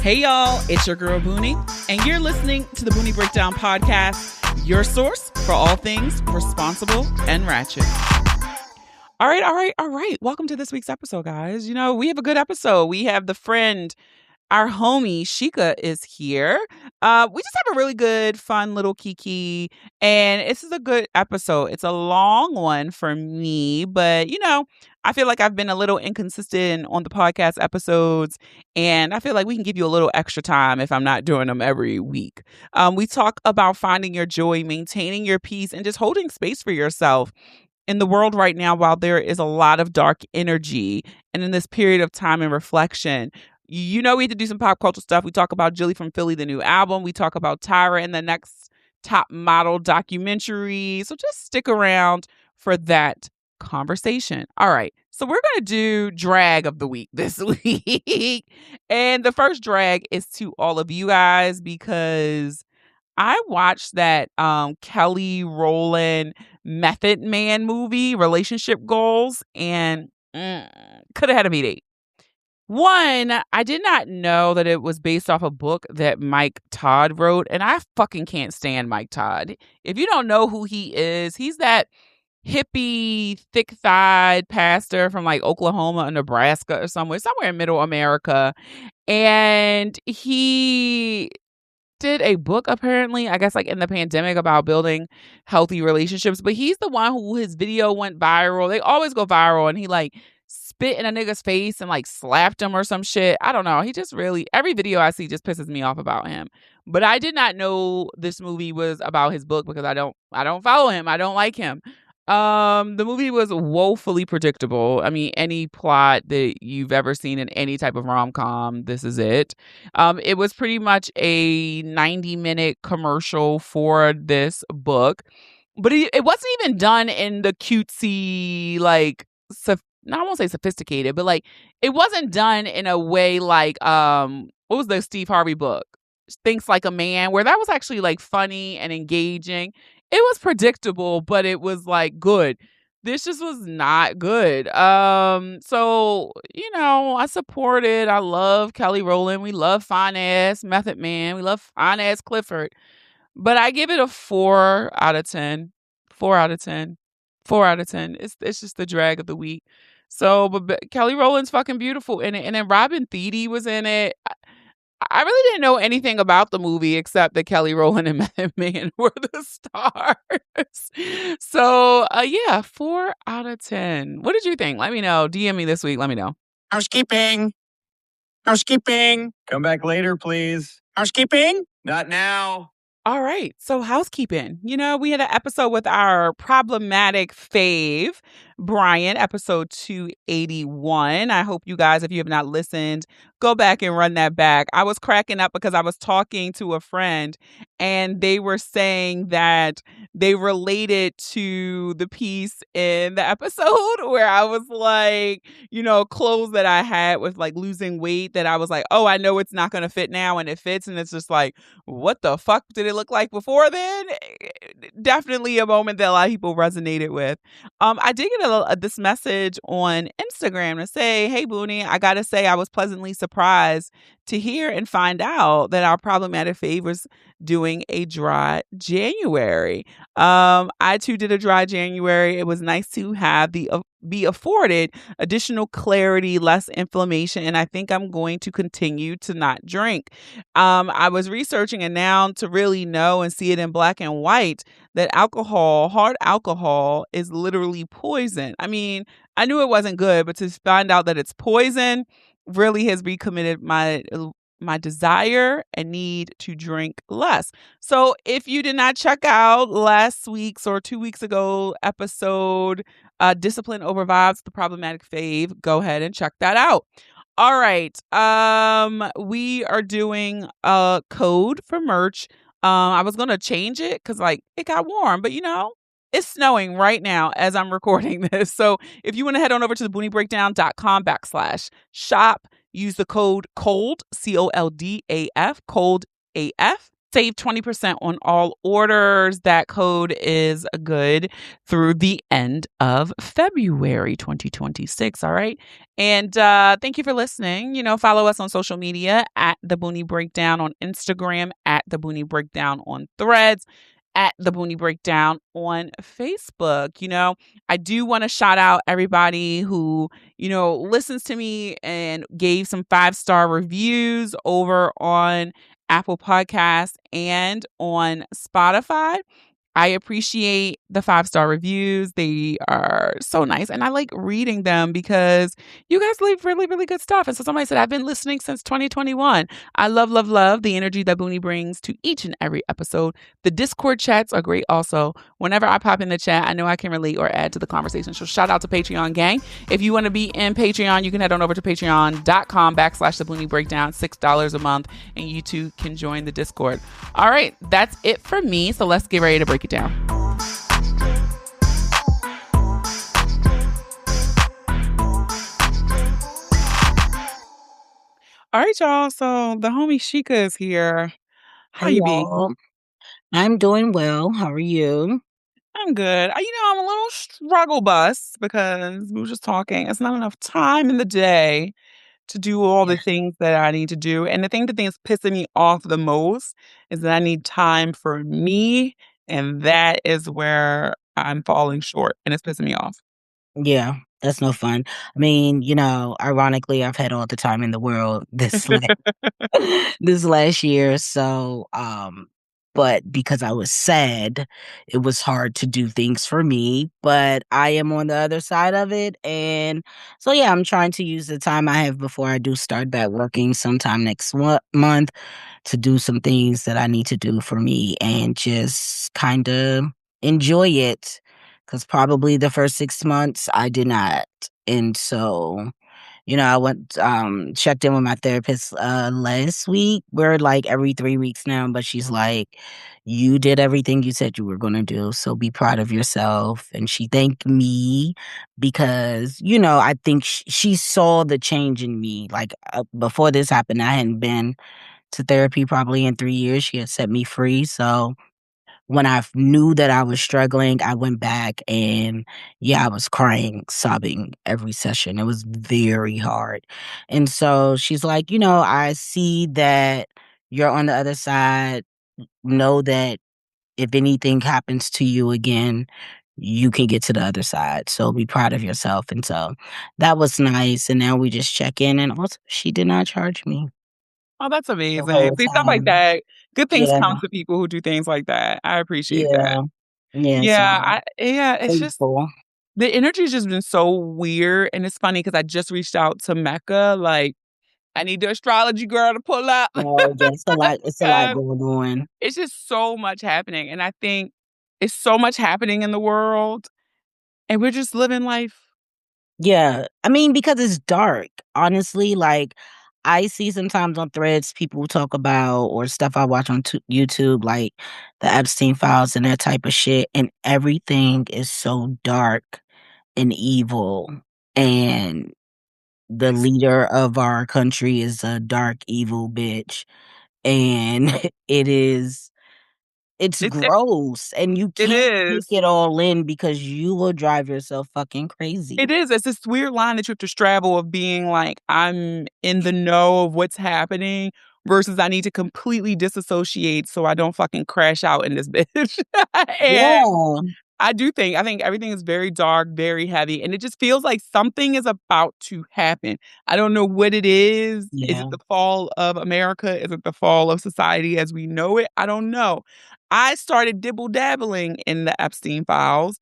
Hey y'all, it's your girl Booney, and you're listening to the Booney Breakdown Podcast, your source for all things responsible and ratchet. All right. Welcome to this week's episode, guys. You know, we have a good episode. We have the friend, our homie Shika is here. We just have a really good, fun little kiki, and this is a good episode. It's a long one for me, but you know, I feel like I've been a little inconsistent on the podcast episodes, and I feel like we can give you a little extra time if I'm not doing them every week. We talk about finding your joy, maintaining your peace, and just holding space for yourself. In the world right now, while there is a lot of dark energy, and in this period of time and reflection, you know, we had to do some pop culture stuff. We talk about Jilly from Philly, the new album. We talk about Tyra and the next top model documentary. So just stick around for that conversation. All right. So we're going to do drag of the week this week. And the first drag is to all of you guys because I watched that Kelly Rowland Method Man movie, Relationship Goals, and could have had a meeting. One, I did not know that it was based off a book that Mike Todd wrote, and I fucking can't stand Mike Todd. If you don't know who he is, he's that hippie, thick-thighed pastor from like Oklahoma or Nebraska or somewhere in middle America. And he did a book apparently, I guess like in the pandemic about building healthy relationships, but he's the one who his video went viral. They always go viral, and he like spit in a nigga's face and like slapped him or some shit. I don't know. He just really, every video I see just pisses me off about him. But I did not know this movie was about his book because I don't follow him. I don't like him. The movie was woefully predictable. I mean, any plot that you've ever seen in any type of rom-com, this is it. It was pretty much a 90-minute commercial for this book, but it wasn't even done in the cutesy, like, I won't say sophisticated, but like, it wasn't done in a way like, what was the Steve Harvey book? Thinks Like a Man, where that was actually like funny and engaging. It was predictable, but it was like good. This just was not good. So, you know, I support it. I love Kelly Rowland. We love fine ass Method Man. We love fine ass Clifford. But I give it a 4 out of 10. 4 out of 10. 4 out of 10. It's just the drag of the week. So, but Kelly Rowland's fucking beautiful in it. And then Robin Thede was in it. I really didn't know anything about the movie except that Kelly Rowland and Method Man were the stars. So, yeah, 4 out of 10. What did you think? Let me know. DM me this week. Let me know. Housekeeping. Come back later, please. Housekeeping. Not now. All right. So housekeeping. You know, we had an episode with our problematic fave, Brian, episode 281. I hope you guys, if you have not listened, go back and run that back. I was cracking up because I was talking to a friend and they were saying that they related to the piece in the episode where I was like, you know, clothes that I had with like losing weight that I was like, oh, I know it's not going to fit now, and it fits. And it's just like, what the fuck did it look like before then? Definitely a moment that a lot of people resonated with. I did get this message on Instagram to say, hey, Booney, I got to say I was pleasantly surprised to hear and find out that our problematic fave was doing a dry January. I too did a dry January. It was nice to have be afforded additional clarity, less inflammation, and I think I'm going to continue to not drink. I was researching and now to really know and see it in black and white that hard alcohol is literally poison. I mean, I knew it wasn't good, but to find out that it's poison really has recommitted my desire and need to drink less. So if you did not check out last week's or 2 weeks ago episode, Discipline Over Vibes, the problematic fave, go ahead and check that out. All right. We are doing a code for merch. I was going to change it because like it got warm, but you know, it's snowing right now as I'm recording this. So if you want to head on over to thebooniebreakdown.com/shop, use the code COLDAF, COLD AF, save 20% on all orders. That code is good through the end of February 2026. All right. And thank you for listening. Follow us on social media at The Boonie Breakdown on Instagram, at The Boonie Breakdown on Threads, at The Boonie Breakdown on Facebook. I do want to shout out everybody who, listens to me and gave some 5-star reviews over on Apple Podcasts and on Spotify. I appreciate the 5-star reviews. They are so nice. And I like reading them because you guys leave really, really good stuff. And so somebody said, I've been listening since 2021. I love, love, love the energy that Booney brings to each and every episode. The Discord chats are great also. Whenever I pop in the chat, I know I can relate or add to the conversation. So shout out to Patreon gang. If you want to be in Patreon, you can head on over to patreon.com/the Booney Breakdown, $6 a month, and you too can join the Discord. All right, that's it for me. So let's get ready to break it down. All right, y'all. So the homie Shika is here. How Hey, you be? y'all. I'm doing well. How are you? I'm good. I'm a little struggle bus because we were just talking. It's not enough time in the day to do all Yeah. the things that I need to do. And the thing that's pissing me off the most is that I need time for me. And that is where I'm falling short. And it's pissing me off. Yeah, that's no fun. I mean, ironically, I've had all the time in the world this last year. So, but because I was sad, it was hard to do things for me. But I am on the other side of it. And so, yeah, I'm trying to use the time I have before I do start back working sometime next month to do some things that I need to do for me and just kind of enjoy it. Because probably the first 6 months I did not. And so, I went checked in with my therapist last week. We're like every 3 weeks now, but she's like, you did everything you said you were gonna do, so be proud of yourself. And she thanked me because, I think she saw the change in me. Like before this happened, I hadn't been to therapy probably in 3 years. She had set me free. So when I knew that I was struggling, I went back and yeah, I was crying, sobbing every session. It was very hard. And so she's like, I see that you're on the other side. Know that if anything happens to you again, you can get to the other side. So be proud of yourself. And so that was nice. And now we just check in. And also, she did not charge me Oh, that's the amazing. whole See, stuff like time. that. Good things Yeah. come to people who do things like that. I appreciate that. Yeah. Yeah. So Yeah, it's just thankful. the energy's just been so weird. And it's funny because I just reached out to Mecca, like, I need the astrology girl to pull up. Oh, yeah, it's a lot 'Cause going on. it's just so much happening. And I think it's so much happening in the world. And we're just living life. Yeah. I mean, because it's dark. Honestly, like, I see sometimes on threads people talk about or stuff I watch on YouTube, like the Epstein files and that type of shit, and everything is so dark and evil. And the leader of our country is a dark, evil bitch. And it's It, it, gross, and you it can't take is. it all in because you will drive yourself fucking crazy. It is. It's this weird line that you have to straddle of being like, I'm in the know of what's happening versus I need to completely disassociate so I don't fucking crash out in this bitch. And Yeah, I think everything is very dark, very heavy, and it just feels like something is about to happen. I don't know what it is. Is it yeah, the fall of America? Is it the fall of society as we know it? I don't know. I started dibble dabbling in the Epstein files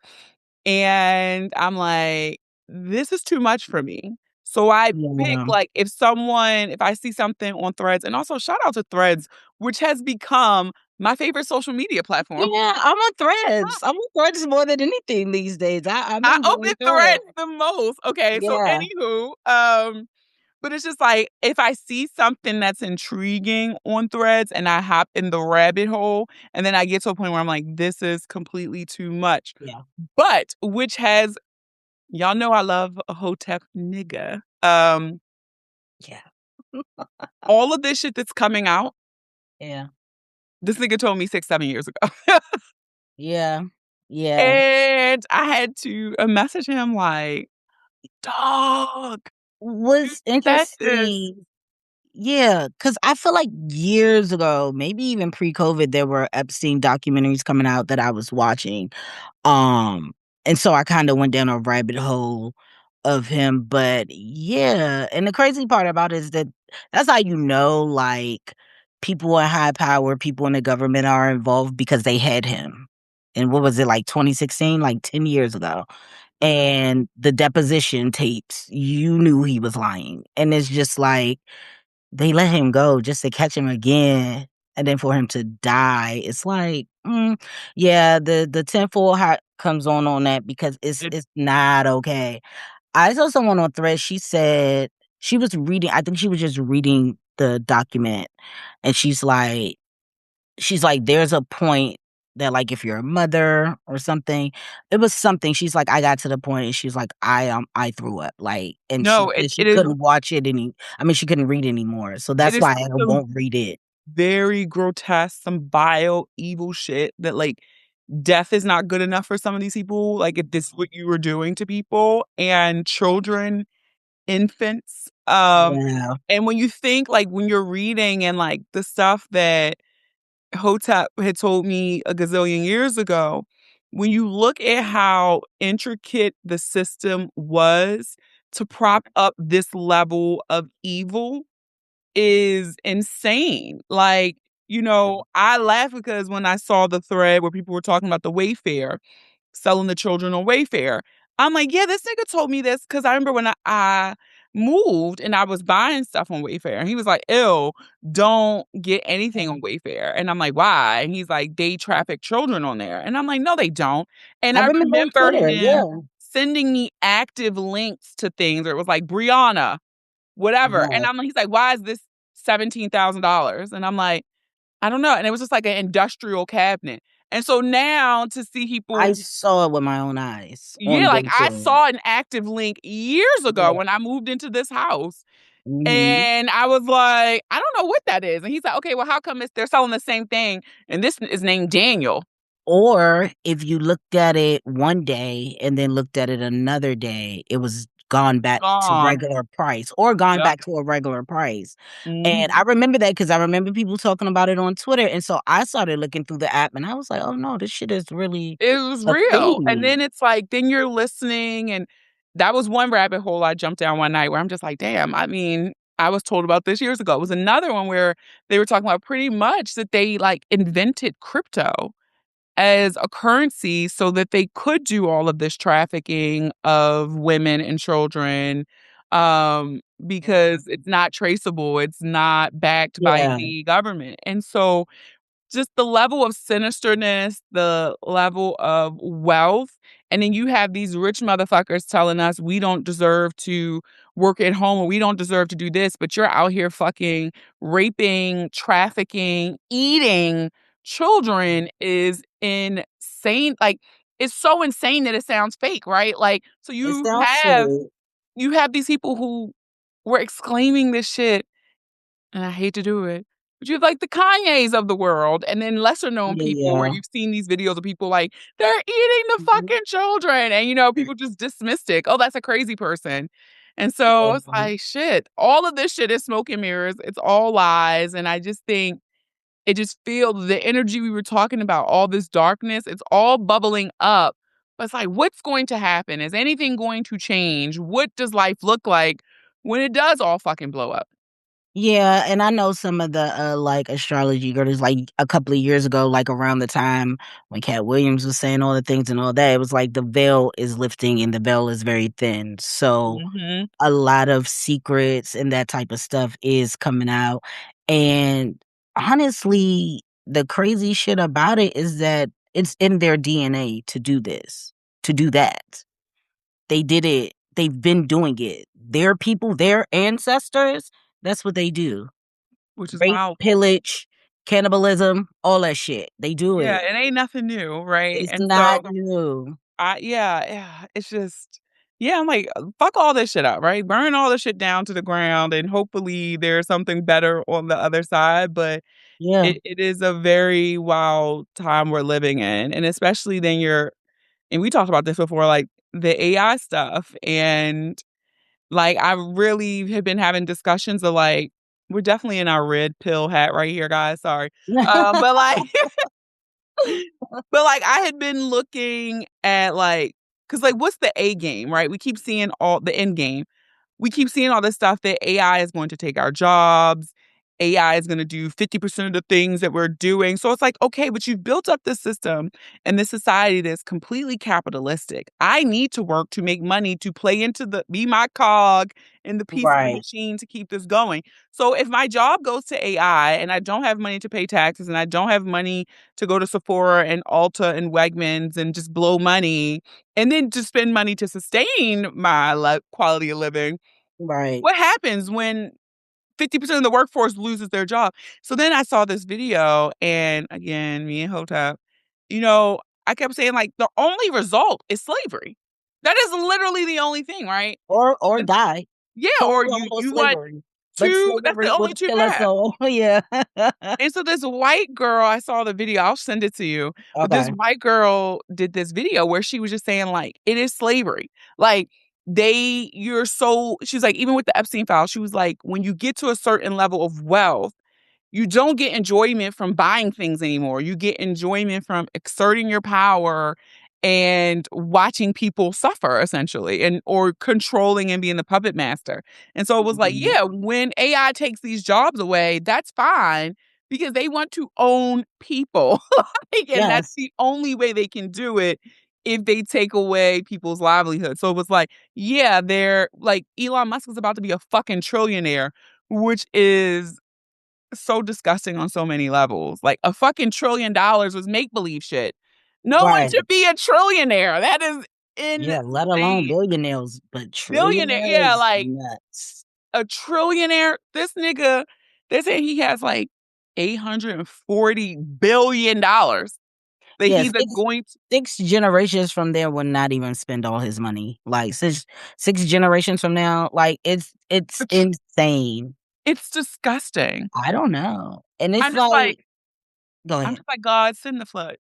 and I'm like, this is too much for me. So I pick yeah. like if I see something on Threads, and also shout out to Threads, which has become my favorite social media platform. Yeah, I'm on Threads. I'm on Threads more than anything these days. I've I been open going through it. Threads the most. Okay, so Yeah, anywho, but it's just like if I see something that's intriguing on Threads and I hop in the rabbit hole, and then I get to a point where I'm like, this is completely too much. yeah, But which has y'all know I love a Hotep nigga. yeah, All of this shit that's coming out, yeah. This nigga told me 6, 7 years ago. Yeah. Yeah. And I had to message him like, dog, you What's said this. interesting, yeah, because I feel like years ago, maybe even pre-COVID, there were Epstein documentaries coming out that I was watching. Um, and so I kinda went down a rabbit hole of him, but yeah, and the crazy part about it is that that's how you know, like, people in high power, people in the government are involved because they had him. And what was it, like, 2016? Like, 10 years ago. And the deposition tapes, you knew he was lying, and it's just like, they let him go just to catch him again, and then for him to die, it's like, yeah, the tinfoil hat comes on that because It, it's not okay. I saw someone on Threads, she said she was reading, I think she was just reading the document, and she's like, "There's a point that, like, if you're a mother or something," it was something, she's like, "I got to the point," and she's like, I threw up," like, and she no, said she it is couldn't watch it she couldn't read anymore, so it that's is why I some won't read it. very grotesque, some vile, evil shit that like death is not good enough for some of these people. Like if this is what you were doing to people and children, infants. Yeah. And when you think like when you're reading and like the stuff that Hotep had told me a gazillion years ago, when you look at how intricate the system was to prop up this level of evil is insane. Like, I laugh because when I saw the thread where people were talking about the Wayfair, selling the children on Wayfair. I'm like, yeah, this nigga told me this because I remember when I moved and I was buying stuff on Wayfair. And he was like, ew, don't get anything on Wayfair. And I'm like, why? And he's like, they traffic children on there. And I'm like, no, they don't. And I I remember on remember Twitter, him yeah. sending me active links to things where it was like Brianna, whatever. And Yeah. he's like, why is this $17,000? And I'm like, I don't know. And it was just like an industrial cabinet. And so now to see I people saw it with my own eyes yeah, on like I Wayfair. saw an active link years ago Yeah. when I moved into this house. Mhm. And I was like, I don't know what that is. And he's like, okay, well, how come they're selling the same thing? And this is named Daniel. Or if you looked at it one day and then looked at it another day, it was gone back to Gone. regular price or gone Yep. back to a regular price. And Mhm. I remember that because I remember people talking about it on Twitter. And so I started looking through the app and I was like, oh no, this shit is really It was a real. And thing. then it's like, then you're listening. And that was one rabbit hole I jumped down one night where I'm just like, damn, I mean, I was told about this years ago. It was another one where they were talking about pretty much that they like invented crypto as a currency so that they could do all of this trafficking of women and children because it's not traceable, it's not backed by Yeah. the government. And so just the level of sinisterness, the level of wealth. And then you have these rich motherfuckers telling us we don't deserve to work at home or we don't deserve to do this, but you're out here fucking raping, trafficking, eating children is insane. Like it's so insane that it sounds fake, right? Like so It you sounds have silly. you have these people who were exclaiming this shit and I hate to do it. But you have like the Kanyes of the world, and then lesser known people where Yeah. you've seen these videos of people like, they're eating the Mhm. fucking children. And people just dismissed it. Oh, that's a crazy person. And so it's Yeah. like, shit, all of this shit is smoke and mirrors. It's all lies. And I just think it just feels the energy we were talking about, all this darkness, it's all bubbling up. But it's like, what's going to happen? Is anything going to change? What does life look like when it does all fucking blow up? Yeah, and I know some of the, like, astrology girls, like, a couple of years ago, like, around the time when Cat Williams was saying all the things and all that, it was like the veil is lifting and the veil is very thin. So, Mhm. a lot of secrets and that type of stuff is coming out, and honestly, the crazy shit about it is that it's in their DNA to do this, to do that. They did it. They've been doing it. Their people, their ancestors, that's what they do. Which is Rape, wild. pillage, cannibalism, all that shit. They do Yeah, it. it ain't nothing new, right? It's And not so new. yeah, it's just Yeah, I'm like, fuck all this shit up, right? Burn all this shit down to the ground and hopefully there's something better on the other side. But Yeah. it is a very wild time we're living in. And especially then and we talked about this before, like the AI stuff. And like I really have been having discussions of like, we're definitely in our red pill hat right here, guys. Sorry. But like But, like, I had been looking at, like, cause like, what's the A game, right? We keep seeing all the end game. We keep seeing all this stuff that AI is going to take our jobs. AI is gonna do 50% of the things that we're doing. So it's like, okay, but you've built up this system and this society that's completely capitalistic. I need to work to make money to play into be my cog in the piece of the Right. machine to keep this going. So if my job goes to AI and I don't have money to pay taxes and I don't have money to go to Sephora and Ulta and Wegmans and just blow money and then to spend money to sustain my quality of living, Right. what happens when 50% of the workforce loses their job? So then I saw this video, and again, me and Hotep, I kept saying, like, the only result is slavery. That is literally the only thing, right? Or The- die. Yeah, or Total you almost want slavery. But that's the slavery only will two kill us paths. all. Yeah. And so this white girl, I saw the video, I'll send it to you. But this Okay. white girl did this video where she was just saying, like, it is slavery. Like, she's like, even with the Epstein file, she was like, when you get to a certain level of wealth, you don't get enjoyment from buying things anymore. You get enjoyment from exerting your power and watching people suffer essentially and or controlling and being the puppet master. And so it was like, Mhm. yeah, when AI takes these jobs away, that's fine because they want to own people. Like, and that's Yes. the only way they can do it if they take away people's livelihood. So it was like, yeah, they're like Elon Musk is about to be a fucking trillionaire, which is so disgusting on so many levels. Like a fucking $1 trillion was make believe shit. No one Right. should be a trillionaire. That is Yeah, let alone insane. billionaires, but Billionaire, trillionaire yeah, is like nuts. a trillionaire. This nigga, they say he has like $840 billion that Yeah, he's going to. 6 generations from there will not even spend all his money. Like, 6 generations from now, like, it's It's, insane. it's disgusting. I don't know. And I'm it's just like, like go ahead. God, send the flood.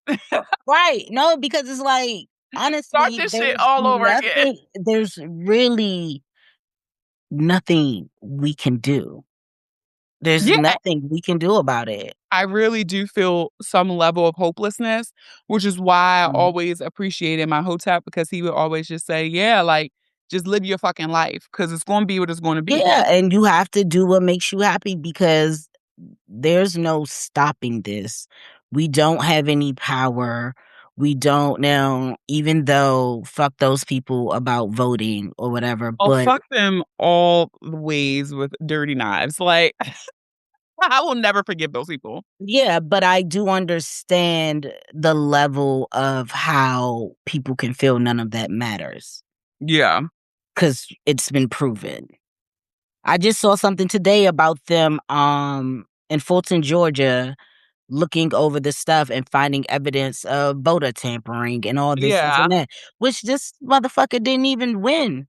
Right. No, because it's like, Start honestly, this shit all over again. there's really nothing we can do. There's Yeah. nothing we can do about it. I really do feel some level of hopelessness, which is why I Mhm. always appreciated my Hotep because he would always just say, "Yeah, like just live your fucking life because it's going to be what it's going to be." Yeah, and you have to do what makes you happy because there's no stopping this. We don't have any power. We don't now, even though fuck those people about voting or whatever, Oh, but fuck them all the ways with dirty knives. Like I will never forgive those people. yeah, but I do understand the level of how people can feel none of that matters Yeah, because it's been proven. I just saw something today about them in Fulton, Georgia, looking over the stuff and finding evidence of voter tampering and all this yeah. and that, which this motherfucker didn't even win.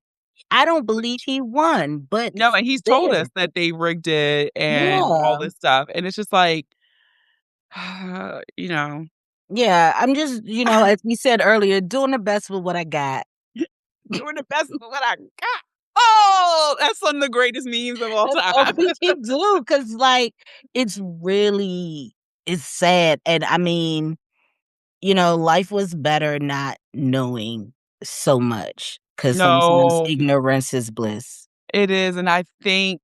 I don't believe he won, but No, and he's told us there. that they rigged it and all Yeah. this stuff, and it's just like, you know, Yeah, I'm just, as we said earlier, doing the best with what I got. doing the best of what I got. Oh, that's one of the greatest memes of all That's all time. we can do, cause like, it's sad, and I mean, life was better not knowing so much, cause sometimes No, ignorance is bliss. it is, and I think,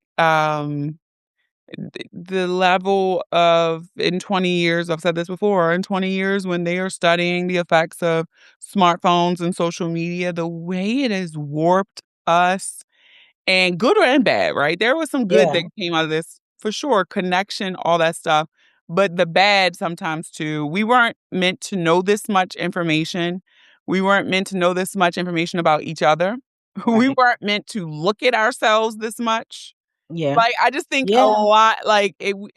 the level of in 20 years, I've said this before, in 20 years when they are studying the effects of smartphones and social media, the way it has warped us and good and bad, right? There was some good Yeah, that came out of this for sure, connection, all that stuff. But the bad sometimes too. We weren't meant to know this much information. We weren't meant to know this much information about each other. We right. weren't meant to look at ourselves this much. Yeah. Like, I just think a Yeah. lot like,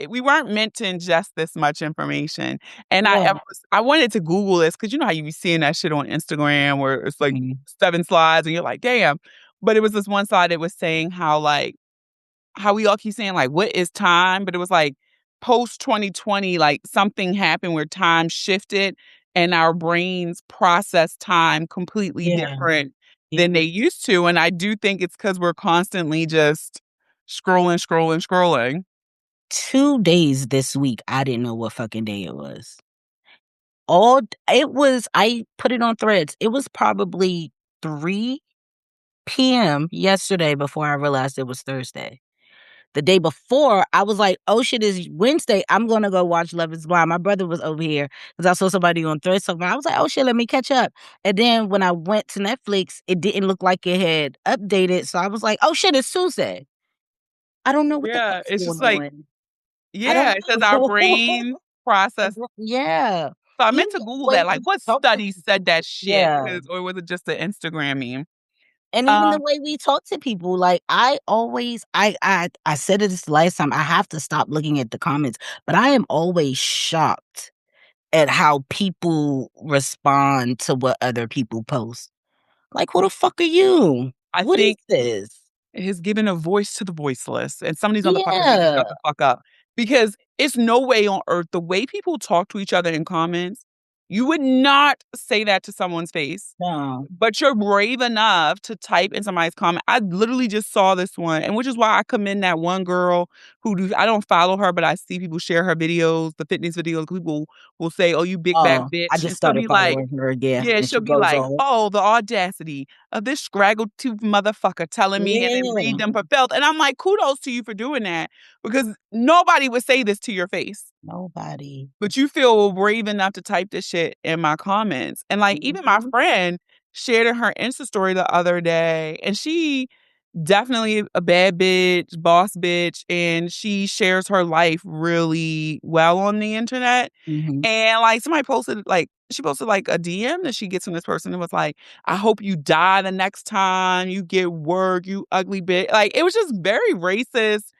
we weren't meant to ingest this much information, and Yeah. I wanted to Google this because you know how you be seeing that shit on Instagram where it's, like, Mhm. 7 slides and you're like, "Damn." But it was this one slide that was saying how, like how we all keep saying, like, "What is time?" But it was, like, post 2020, like, something happened where time shifted and our brains process time completely Yeah. different Yeah. than they used to, and I do think it's because 'cause we're constantly just scrolling, scrolling, scrolling. 2 days this week, I didn't know what fucking day it was. All d it was I put it on Threads. It was probably 3 p.m. yesterday before I realized it was Thursday. The day before, I was like, "Oh, shit, it's Wednesday. I'm gonna go watch Love Is Blind." My brother was over here because I saw somebody on Threads talking about I was like, "Oh, shit, let me catch up." And then when I went to Netflix, it didn't look like it had updated, so I was like, "Oh, shit, it's Tuesday." I don't know what the Yeah, fuck's it's going just like on. I yeah, don't it says our know. brain process Yeah. so I meant Even to the Google way that, like, we what talk to study said people. that shit? Yeah. 'Cause or was it just an Instagram meme? And even the Um, way we talk to people, like, I always I said it this last time, I have to stop looking at the comments, but I am always shocked at how people respond to what other people post. Like, who the fuck are you? I What is think this? it has given a voice to the voiceless, and some of these motherfuckers need to Yeah. shut the fuck up because it's no way on earth the way people talk to each other in comments, you would not say that to someone's face. No. But you're brave enough to type in somebody's comment. I literally just saw this one, and which is why I commend that one girl who do I don't follow her, but I see people share her videos, the fitness videos. People will say, "Oh, you big back Oh, I bitch," just and she'll started be like, following her again, yeah, and she'll she be goes like, on. "Oh, the audacity of this scraggle tooth motherfucker telling me," and then read Yeah. them for felt. And I'm like, kudos to you for doing that because nobody would say this to your face. Nobody. But you feel brave enough to type this shit in my comments. And, like, even my Mhm. friend shared in her Insta story the other day, and she definitely a bad bitch, boss bitch, and she shares her life really well on the internet. Mhm. And, like, somebody posted, like she posted, like, a DM that she gets from this person and was like, "I hope you die the next time you get work, you ugly bitch." Like, it was just very racist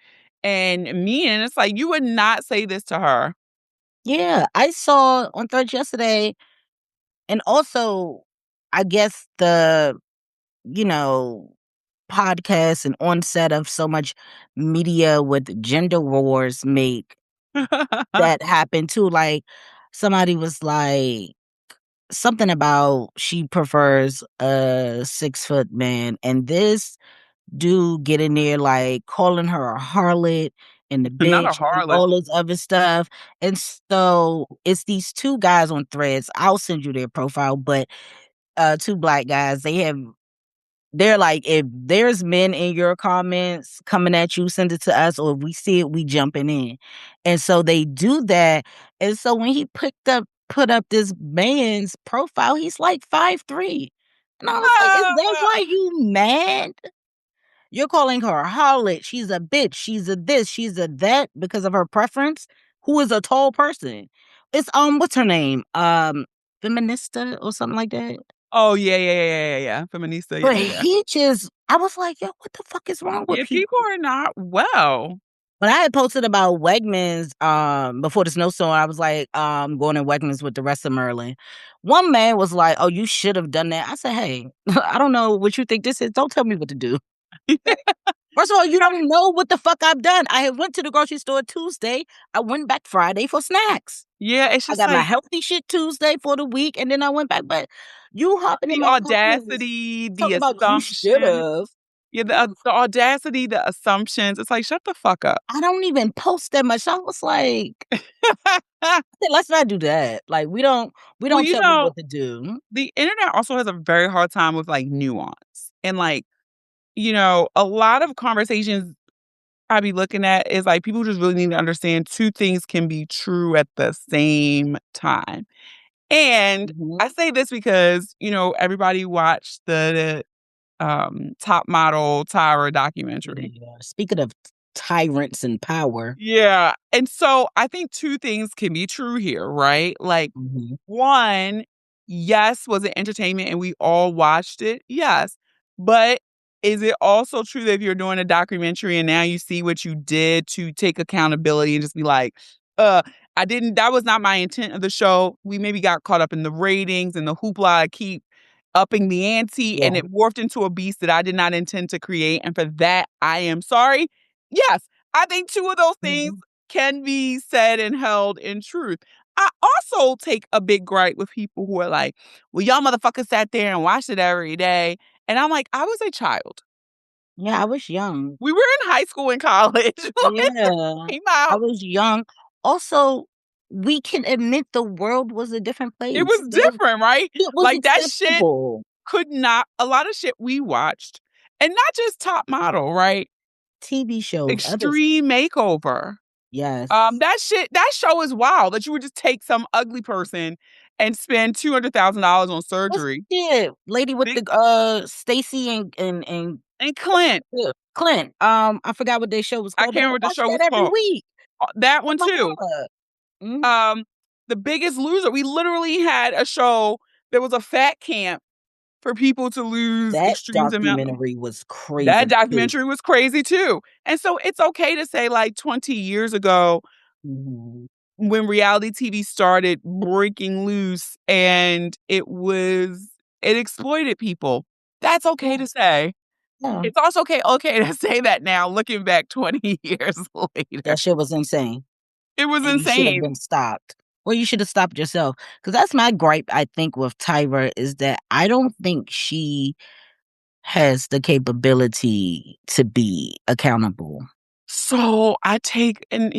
and mean, and it's like, you would not say this to her. Yeah, I saw on Threads yesterday, and also, I guess you know, podcasts and onset of so much media with gender wars make that happen too. Like, somebody was like something about she prefers a 6 foot man, and this dude get in there like calling her a harlot and the Not a bitch and harlot. all this other stuff. And so it's these two guys on Threads. I'll send you their profile, but two black guys. They're like, if there's men in your comments coming at you, send it to us, or if we see it, we jumping in. And so they do that. And so when he put up this man's profile, he's like 5'3". And I was like, is that why you mad? You're calling her a harlot. She's a bitch. She's a this. She's a that because of her preference. Who is a tall person? It's what's her name? Feminista or something like that. Oh, yeah, yeah, yeah, yeah, yeah, yeah. Feminista, yeah, But yeah, yeah. he just, I was like, yo, what the fuck is wrong with Yeah, people people? are not well. When I had posted about Wegmans before the snowstorm, I was like, going to Wegmans with the rest of Maryland. One man was like, "Oh, you should have done that." I said, "Hey, I don't know what you think this is. Don't tell me what to do." First of all, you don't know what the fuck I've done. I went to the grocery store Tuesday. I went back Friday for snacks. Yeah, it's I just got my like healthy shit Tuesday for the week, and then I went back. But you hopping in the my comments audacity, the talking about you should assumption. have. Yeah, You, the audacity, the assumptions. It's like, shut the fuck up. I don't even post that much. I was like, let's not do that. Like we Well, don't you tell me know, what to do. the internet also has a very hard time with, like, nuance. And, like, a lot of conversations I be looking at is, like, people just really need to understand 2 things can be true at the same time. And Mhm. I say this because, everybody watched the Top Model Tyra documentary. Yeah. Speaking of tyrants and power. Yeah, and so I think 2 things can be true here, right? Like, Mhm. 1, yes, was it entertainment and we all watched it? Yes, but is it also true that if you're doing a documentary and now you see what you did, to take accountability and just be like, that was not my intent of the show. We maybe got caught up in the ratings and the hoopla. I keep upping the ante and Yeah. it morphed into a beast that I did not intend to create. And for that, I am sorry. Yes, I think two of those things Mhm. can be said and held in truth. I also take a big gripe with people who are like, well, y'all motherfuckers sat there and watched it every day. And I'm like, I was a child. Yeah, I was young. We were in high school and college when Yeah, it came I out. was young. Also, we can admit the world was a different It place. was different, right? It was Like that shit acceptable. a lot of shit we watched, and not just Top Model, right? TV shows, others. Extreme Makeover. Yes. That show is wild that you would just take some ugly person and spend $200,000 on What's surgery. the lady with Big the Stacy and and Clint, Clint? I forgot what their show was I called, can't but I remember what the watched show that was every called. week. That Oh one my too. god. Mhm. The Biggest Loser. We literally had a show that was a fat camp for people to lose That extreme amount. documentary was That crazy too. documentary was crazy too. And so it's okay to say like 20 years ago Mhm. when reality TV started breaking loose and it exploited people. That's okay Yeah, to say. yeah. It's also okay to say that now looking back 20 years later. That shit was insane, It was and you should have insane. been stopped. Well, you should have stopped yourself. Because that's my gripe, I think, with Tyra is that I don't think she has the capability to be accountable. So I take and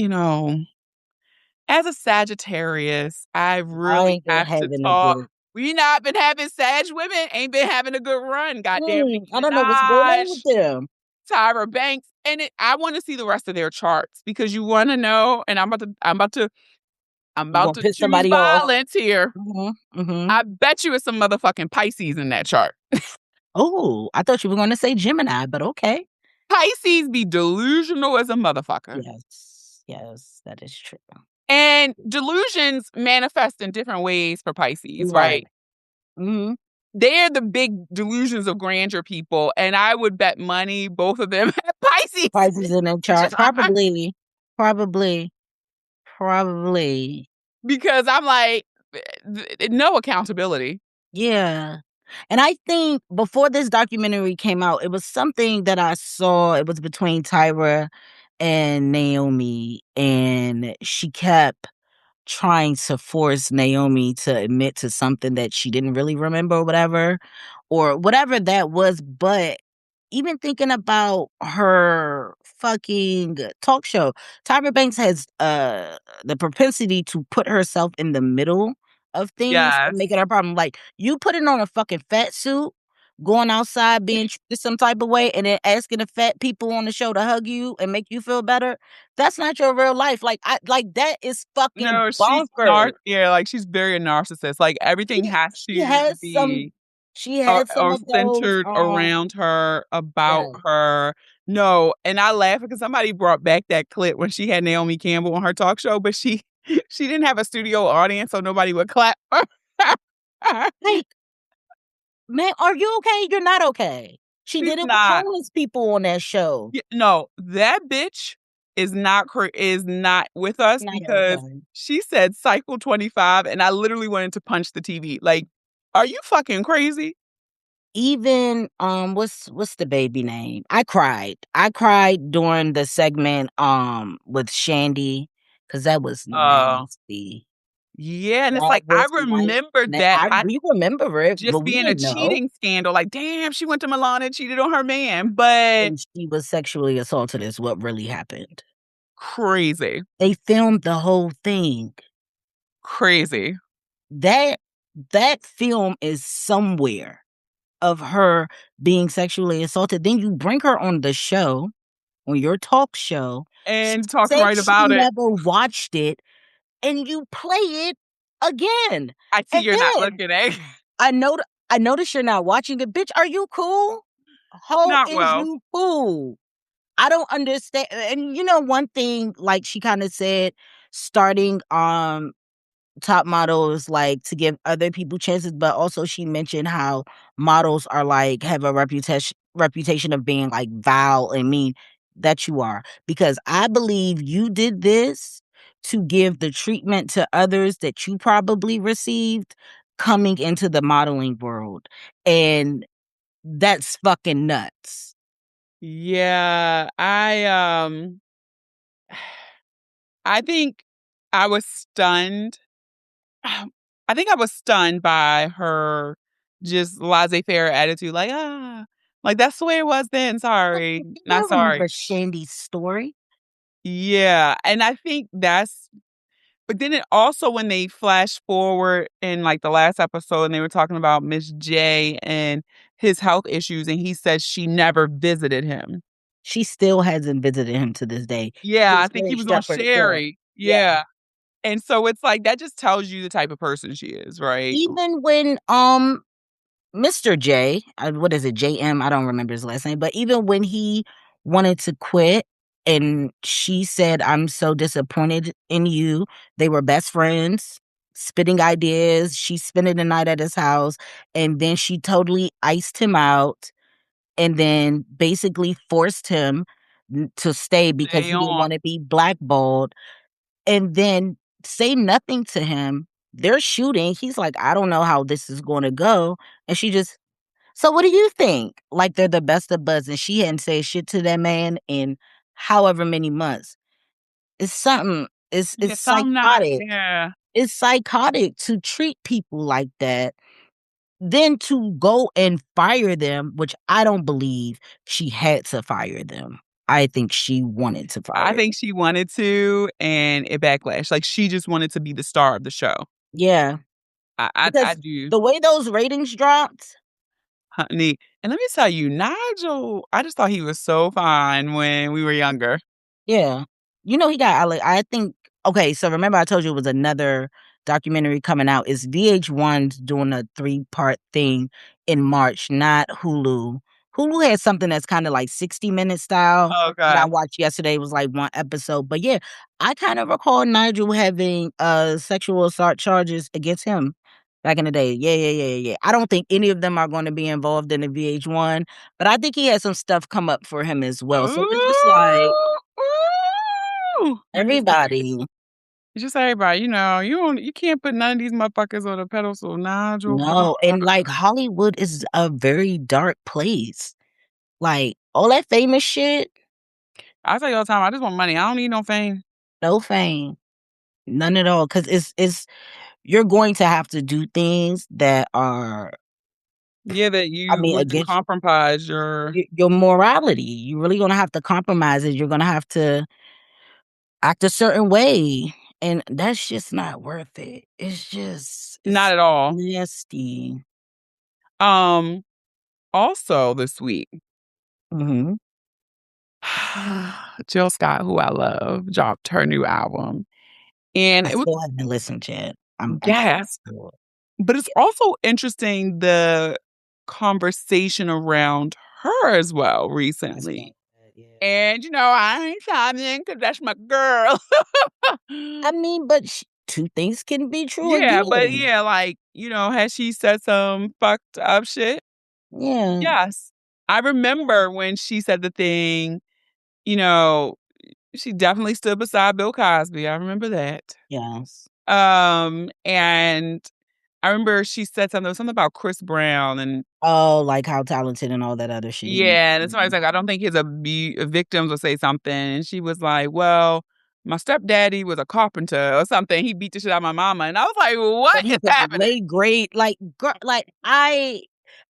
as a Sagittarius, I I really ain't been have to having a talk. good We not been having Sag women, ain't been having a good run. Goddamn Nicki I don't know what's going on with Minaj, them. Tyra Banks, and I want to see the rest of their charts because you want to know. And I'm You about gonna to piss choose somebody off. violence here. Mhm, mhm. I bet you it's some motherfucking Pisces in that chart. Oh, I thought you were gonna say Gemini, but okay. Pisces be delusional as a motherfucker. Yes, yes, that is true. And delusions manifest in different ways for Pisces, You're right. right? Mhm. They're the big delusions of grandeur people, and I would bet money both of them have Pisces. Prices in their chart. Probably. Probably. Probably. Because I'm like, no accountability. Yeah. And I think before this documentary came out, it was something that I saw. It was between Tyra and Naomi, and she kept trying to force Naomi to admit to something that she didn't really remember or whatever that was. But even thinking about her fucking talk show, Tyra Banks has the propensity to put herself in the middle of things and Yes. make it her problem. Like you putting on a fucking fat suit, going outside being treated some type of way, and then asking the fat people on the show to hug you and make you feel better. That's not your real life. Like that is fucking No, she's bonkers. like she's very a narcissist. Like everything She has she to has some be she has some or of those centered around her, yeah. about her. No, and I laugh because somebody brought back that clip when she had Naomi Campbell on her talk show, but she didn't have a studio audience, so nobody would clap. Like, man, are you okay? You're not okay. She She's did it with not. homeless people on that show. No, that bitch is not with us Not because okay. she said cycle 25 and I literally wanted to punch the TV. Like, are you fucking crazy? Even what's the baby name? I cried. I cried during the segment with Shandy because that was Uh nasty. yeah, and it's That like I was like remember that I we remember it, but just we being a didn't know. cheating scandal. Like, damn, she went to Milan and cheated on her man. But And she was sexually assaulted is what really happened. crazy. They filmed the whole thing. Crazy. That that film is somewhere of her being sexually assaulted. Then you bring her on the show, on your talk show. She And talk said right she about it. never watched it, and you play it again. I see And you're not then looking at I know I notice you're not watching it. Bitch, are you cool? How not is well. you cool? I don't understand. And one thing, like she kind of said, starting top models like to give other people chances, but also she mentioned how models are like have a reputation of being like vile and mean that you are, because I believe you did this to give the treatment to others that you probably received coming into the modeling world. And that's fucking nuts. Yeah, I think I was stunned. I think I was stunned by her just laissez-faire attitude, like that's the way it was then. Sorry, not You sorry. remember Shandy's story? Yeah, and I think that's. But then it also when they flash forward in like the last episode and they were talking about Miss J and his health issues, and he said she never visited him. She still hasn't visited him to this day. He Yeah, I gets think he very was on shepherd care. Sherry. Yeah. Yeah. And so it's like that just tells you the type of person she is, right? Even when Mr. J, what is it, JM? I don't remember his last name, but even when he wanted to quit and she said, "I'm so disappointed in you," they were best friends, spitting ideas. She's spending the night at his house, and then she totally iced him out and then basically forced him to stay because Stay he didn't on. want to be blackballed, and then say nothing to him. They're shooting. He's like, "I don't know how this is going to go." And she just, "So what do you think?" Like they're the best of buds. And she hadn't said shit to that man in however many months. It's something, Yeah, it's some not. psychotic. Yeah. It's psychotic to treat people like that. Then to go and fire them, which I don't believe she had to fire them. I think she wanted to I fire them. think she wanted to, and it backlashed. Like she just wanted to be the star of the show. Yeah. I Because do, the way those ratings dropped, honey. And let me tell you, Nigel, I just thought he was so fine when we were younger. yeah. You know, he got I think, okay, so remember I told you it was another documentary coming out. It's VH1's doing a 3-part thing in March, not Hulu. Hulu had something that's kind of like 60-minute style that I Okay. watched yesterday. It was like one episode. But yeah, I kind of recall Nigel having sexual assault charges against him back in the day. Yeah, yeah, yeah, yeah. I don't think any of them are going to be involved in the VH1, but I think he had some stuff come up for him as well. So it's just like Ooh, ooh. everybody. It's just everybody, you can't put none of these motherfuckers on a pedestal, Nigel. No, and like Hollywood is a very dark place. Like all that famous shit, I tell you all the time, I just want money. I don't need no fame. no fame, none at all. Because it's you're going to have to do things that are, Yeah, that I you mean, would against compromise your. your morality. You're really gonna have to compromise it. You're gonna have to act a certain way, and that's just not worth it. Not It's at all. nasty. Um, Also this week, Hmm. Jill Scott, who I love, dropped her new album. And I it was still haven't listened yet. I'm gas, still but it's also interesting the conversation around her as well I saw recently. that, yeah. And I ain't chiming because that's my girl. I mean, but two things can be true Yeah, but again. yeah, like, has she said some fucked up shit? Yeah. Yes. I remember when she said the thing, you know, she definitely stood beside Bill Cosby. I remember that. Yes. And I remember she said something about Chris Brown and Oh, like how talented and all that other shit he is. yeah, and somebody's Mhm. like, I don't think his victims will say something. And she was like, well, my stepdaddy was a carpenter or something. He beat the shit out of my mama. And I was like, But what he is could happening? lay great, like, like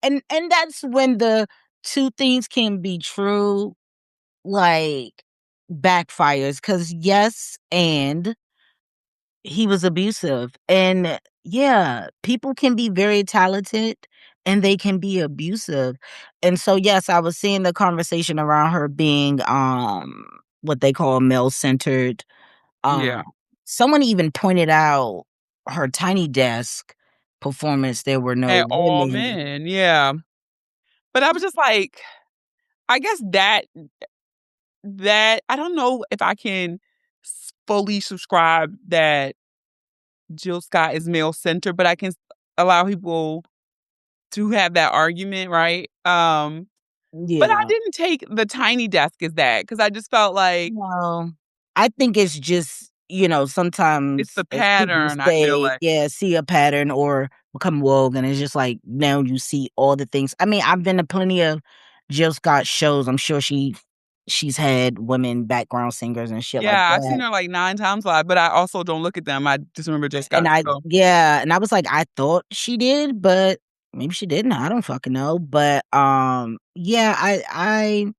and that's when the two things can be true, like backfires. Because yes, and he was abusive. And yeah, people can be very talented and they can be abusive. And so yes, I was seeing the conversation around her being what they call male centered. Yeah. Someone even pointed out her Tiny Desk performance. There were no And all women. men. Yeah. But I was just like, I guess that I don't know if I can fully subscribe that Jill Scott is male centered, but I can allow people to have that argument, right? But I Yeah. didn't take the tiny desk as that because I just felt like Well, I think it's just, it's sometimes the as people pattern, I feel say, like. yeah, see a pattern or become woke, and it's just like now you see all the things. I mean, I've been to plenty of Jill Scott shows. I'm sure she's had women background singers and shit like Yeah, I've seen that. her like 9 times live, but I also don't look at them. I just remember just got And I so yeah, and I was like, I thought she did, but maybe she didn't. I don't fucking know. But yeah, I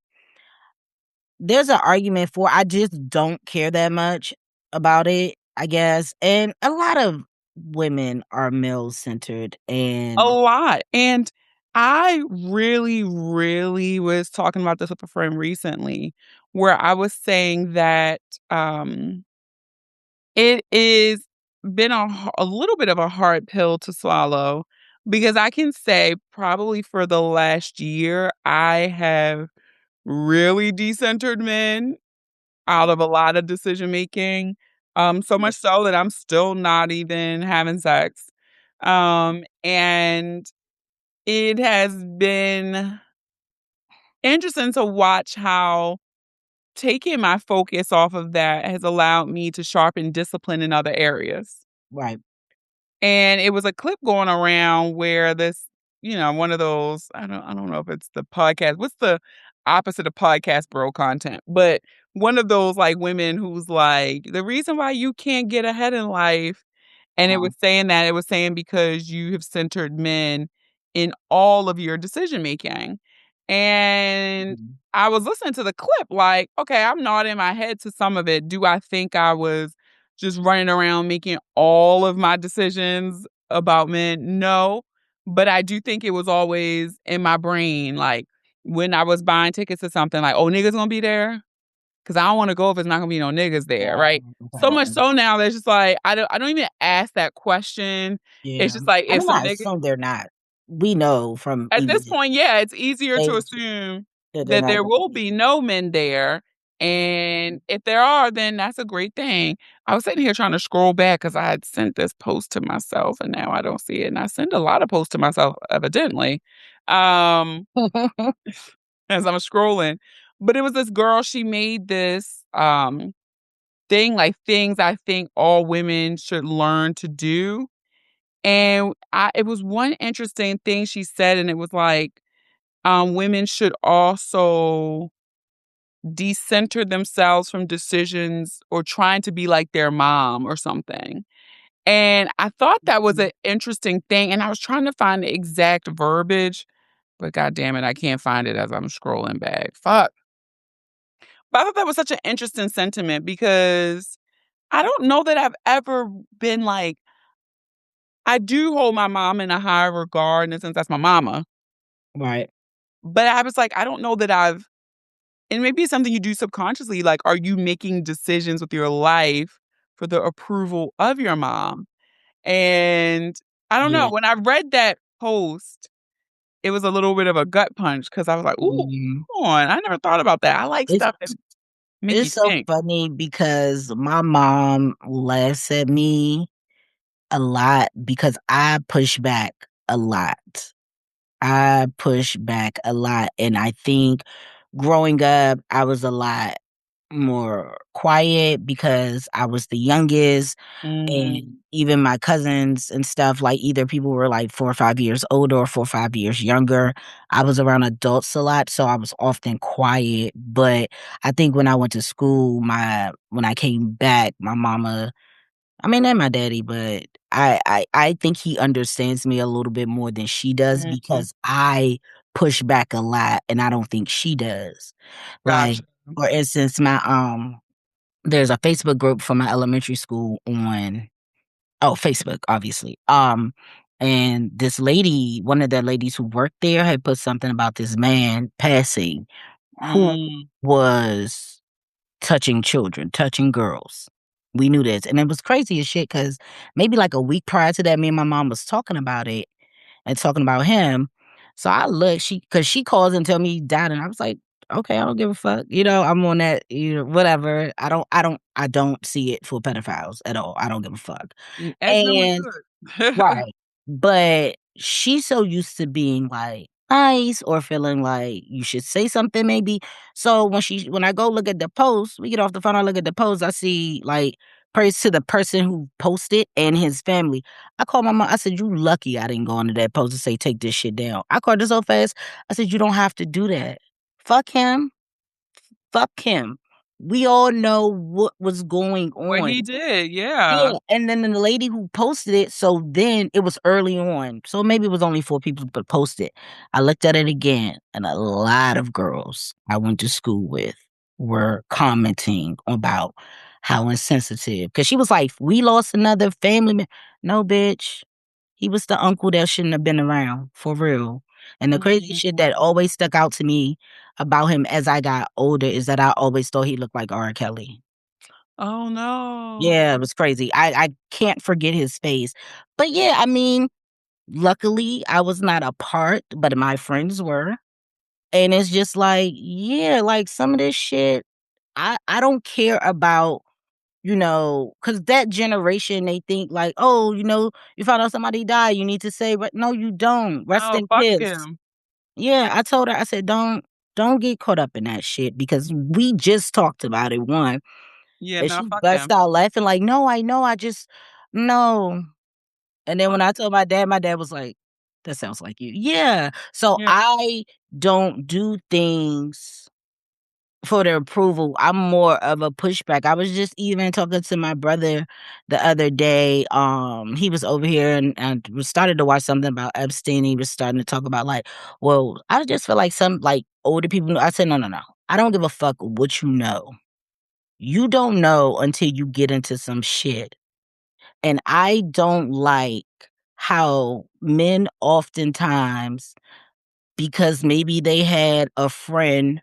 there's an argument for I just don't care that much about it, I guess. And a lot of women are male centered a and lot, and I really, really was talking about this with a friend recently, where I was saying that, um, it is been a little bit of a hard pill to swallow because I can say probably for the last year, I have really decentered men out of a lot of decision making, so much so that I'm still not even having sex, and it has been interesting to watch how taking my focus off of that has allowed me to sharpen discipline in other areas. right. And it was a clip going around where this, one of those, I don't know if it's the podcast. What's the opposite of podcast bro content? But one of those like women who's like, the reason why you can't get ahead in life, and Uh-huh. it was saying because you have centered men in all of your decision making. And Mhm. I was listening to the clip like, okay, I'm nodding my head to some of it. Do I think I was just running around making all of my decisions about men? No. But I do think it was always in my brain, like when I was buying tickets to something, like, oh, niggas gonna be there? Cause I don't wanna go if it's not gonna be no niggas there, right? So much so now that it's just like, I don't even ask that question. It's Yeah. just like, I if mean, some I nigga assume they're not. We know from at even this the point, yeah, it's easier to age assume that they're that not there gonna will be. be no men there, and if there are, then that's a great thing. I was sitting here trying to scroll back because I had sent this post to myself, and now I don't see it, and I send a lot of posts to myself evidently, um, as I'm scrolling. But it was this girl, she made this, thing, like things I think all women should learn to do, and it was one interesting thing she said, and it was like, women should also decenter themselves from decisions or trying to be like their mom or something. And I thought that was an interesting thing. And I was trying to find the exact verbiage, but god damn it, I can't find it as I'm scrolling back. Fuck. But I thought that was such an interesting sentiment because I don't know that I've ever been like, I do hold my mom in a high regard in the sense that's my mama. Right. But I was like, I don't know that I've and maybe it's something you do subconsciously, like, are you making decisions with your life for the approval of your mom? And I don't know, Yeah. when I read that post, it was a little bit of a gut punch because I was like, "Ooh, Mhm. come on, I never thought about that." I like It's stuff that make you it's so think. funny because my mom laughs at me a lot because I push back a lot. I push back a lot, and I think growing up, I was a lot more quiet because I was the youngest, and Mhm. even my cousins and stuff, like, either people were, like, 4 or 5 years older or 4 or 5 years younger. I was around adults a lot, so I was often quiet, but I think when I went to school, my when I came back, my mama I mean, and my daddy, but I think he understands me a little bit more than she does Mhm. because I push back a lot, and I don't think she does. Like, Gotcha. for instance, there's a Facebook group for my elementary school on Facebook, obviously. And this lady, one of the ladies who worked there had put something about this man passing who Mm. was touching children, touching girls. We knew this, and it was crazy as shit because maybe, like, a week prior to that, me and my mom was talking about it and talking about him. So I looked, because she calls and tell me he died, and I was like, "Okay, I don't give a fuck." I'm on that, whatever. I don't see it for pedophiles at all. I don't give a fuck. As no one And should. right. But she's so used to being like nice or feeling like you should say something maybe. So when I go look at the post, we get off the phone, I look at the post, I see like praise to the person who posted and his family. I called my mom. I said, "You lucky I didn't go into that post and say take this shit down." I called her so fast. I said, "You don't have to do that. Fuck him. Fuck him. We all know what was going What on." he did, Yeah, yeah. and then the lady who posted it, so then it was early on, so maybe it was only 4 people but posted. I looked at it again, and a lot of girls I went to school with were commenting about how insensitive. Because she was like, "We lost another family mem." No, bitch. He was the uncle that shouldn't have been around, for real. And the crazy shit that Mhm. always stuck out to me about him as I got older is that I always thought he looked like R. Kelly. Oh, no. Yeah, it was crazy. I can't forget his face. But yeah, I mean, luckily I was not a part, but my friends were. And it's just like, yeah, like some of this shit, I don't care about, because that generation they think like, oh, you found out somebody died, you need to say, but no, you don't. Rest No, in fuck peace. him. Yeah, I told her, I said, don't get caught up in that shit because we just talked about it one. Yeah, And no, she fuck burst him. out laughing like, "No, I know, I just no." And then when I told my dad was like, "That sounds like you." Yeah. So Yeah. I don't do things for their approval. I'm more of a pushback. I was just even talking to my brother the other day. He was over here and we started to watch something about Epstein. He was starting to talk about like, well, I just feel like some like older people I said, no, no, no. I don't give a fuck what you know. You don't know until you get into some shit. And I don't like how men oftentimes, because maybe they had a friend,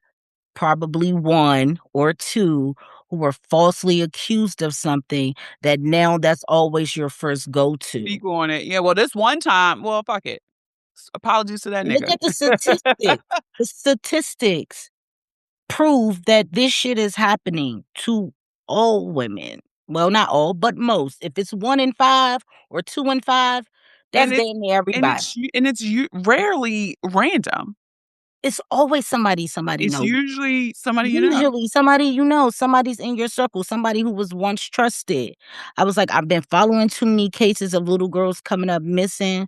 probably one or two, who were falsely accused of something, that now that's always your first go to. Speak on it. Yeah, well, this one time, well, fuck it. Apologies to that Look nigga. at the statistics. The statistics prove that this shit is happening to all women. Well, not all, but most. If it's 1 in 5 or 2 in 5, that's And it damn near and everybody. it's you rarely random. It's always somebody It's know. usually somebody you know. Usually somebody you know, somebody's in your circle, somebody who was once trusted. I was like, I've been following too many cases of little girls coming up missing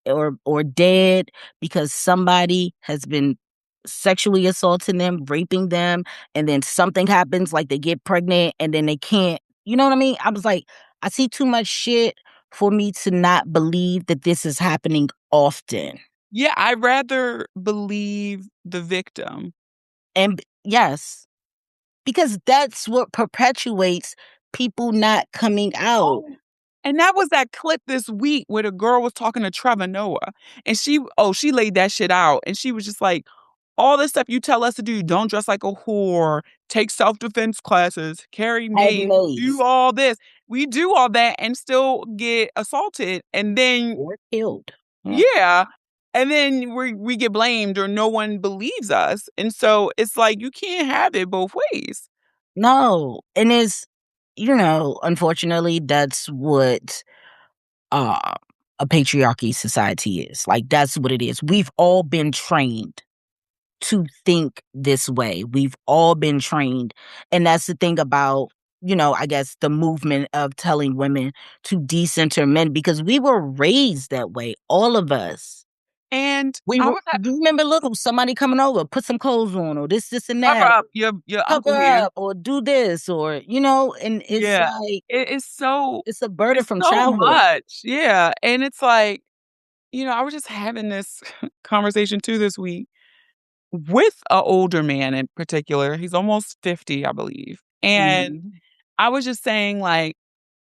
or dead because somebody has been sexually assaulting them, raping them, and then something happens, like they get pregnant and then they can't, you know what I mean? I was like, I see too much shit for me to not believe that this is happening often. Yeah, I'd rather believe the victim. And yes, because that's what perpetuates people not coming out. Oh, and that was that clip this week where the girl was talking to Trevor Noah, and she laid that shit out, and she was just like, "All this stuff you tell us to do, don't dress like a whore, take self-defense classes, carry As mace, do maze all this. We do all that and still get assaulted, and then or killed. Yeah. yeah, and then we get blamed or no one believes us, and so it's like you can't have it both ways." No, and it's, unfortunately, that's what uh, a patriarchy society is. Like, that's what it is. We've all been trained to think this way. We've all been trained. And that's the thing about, I guess the movement of telling women to decenter men because we were raised that way, all of us. And We I were, was at do you remember little somebody coming over, put some clothes on, or this and cover that, up your cover uncle here. up, or do this, or and it's Yeah. like it's a burden It's from so childhood. much. Yeah, and it's like, I was just having this conversation too this week with a older man in particular. He's almost 50, I believe. And Mhm. I was just saying like,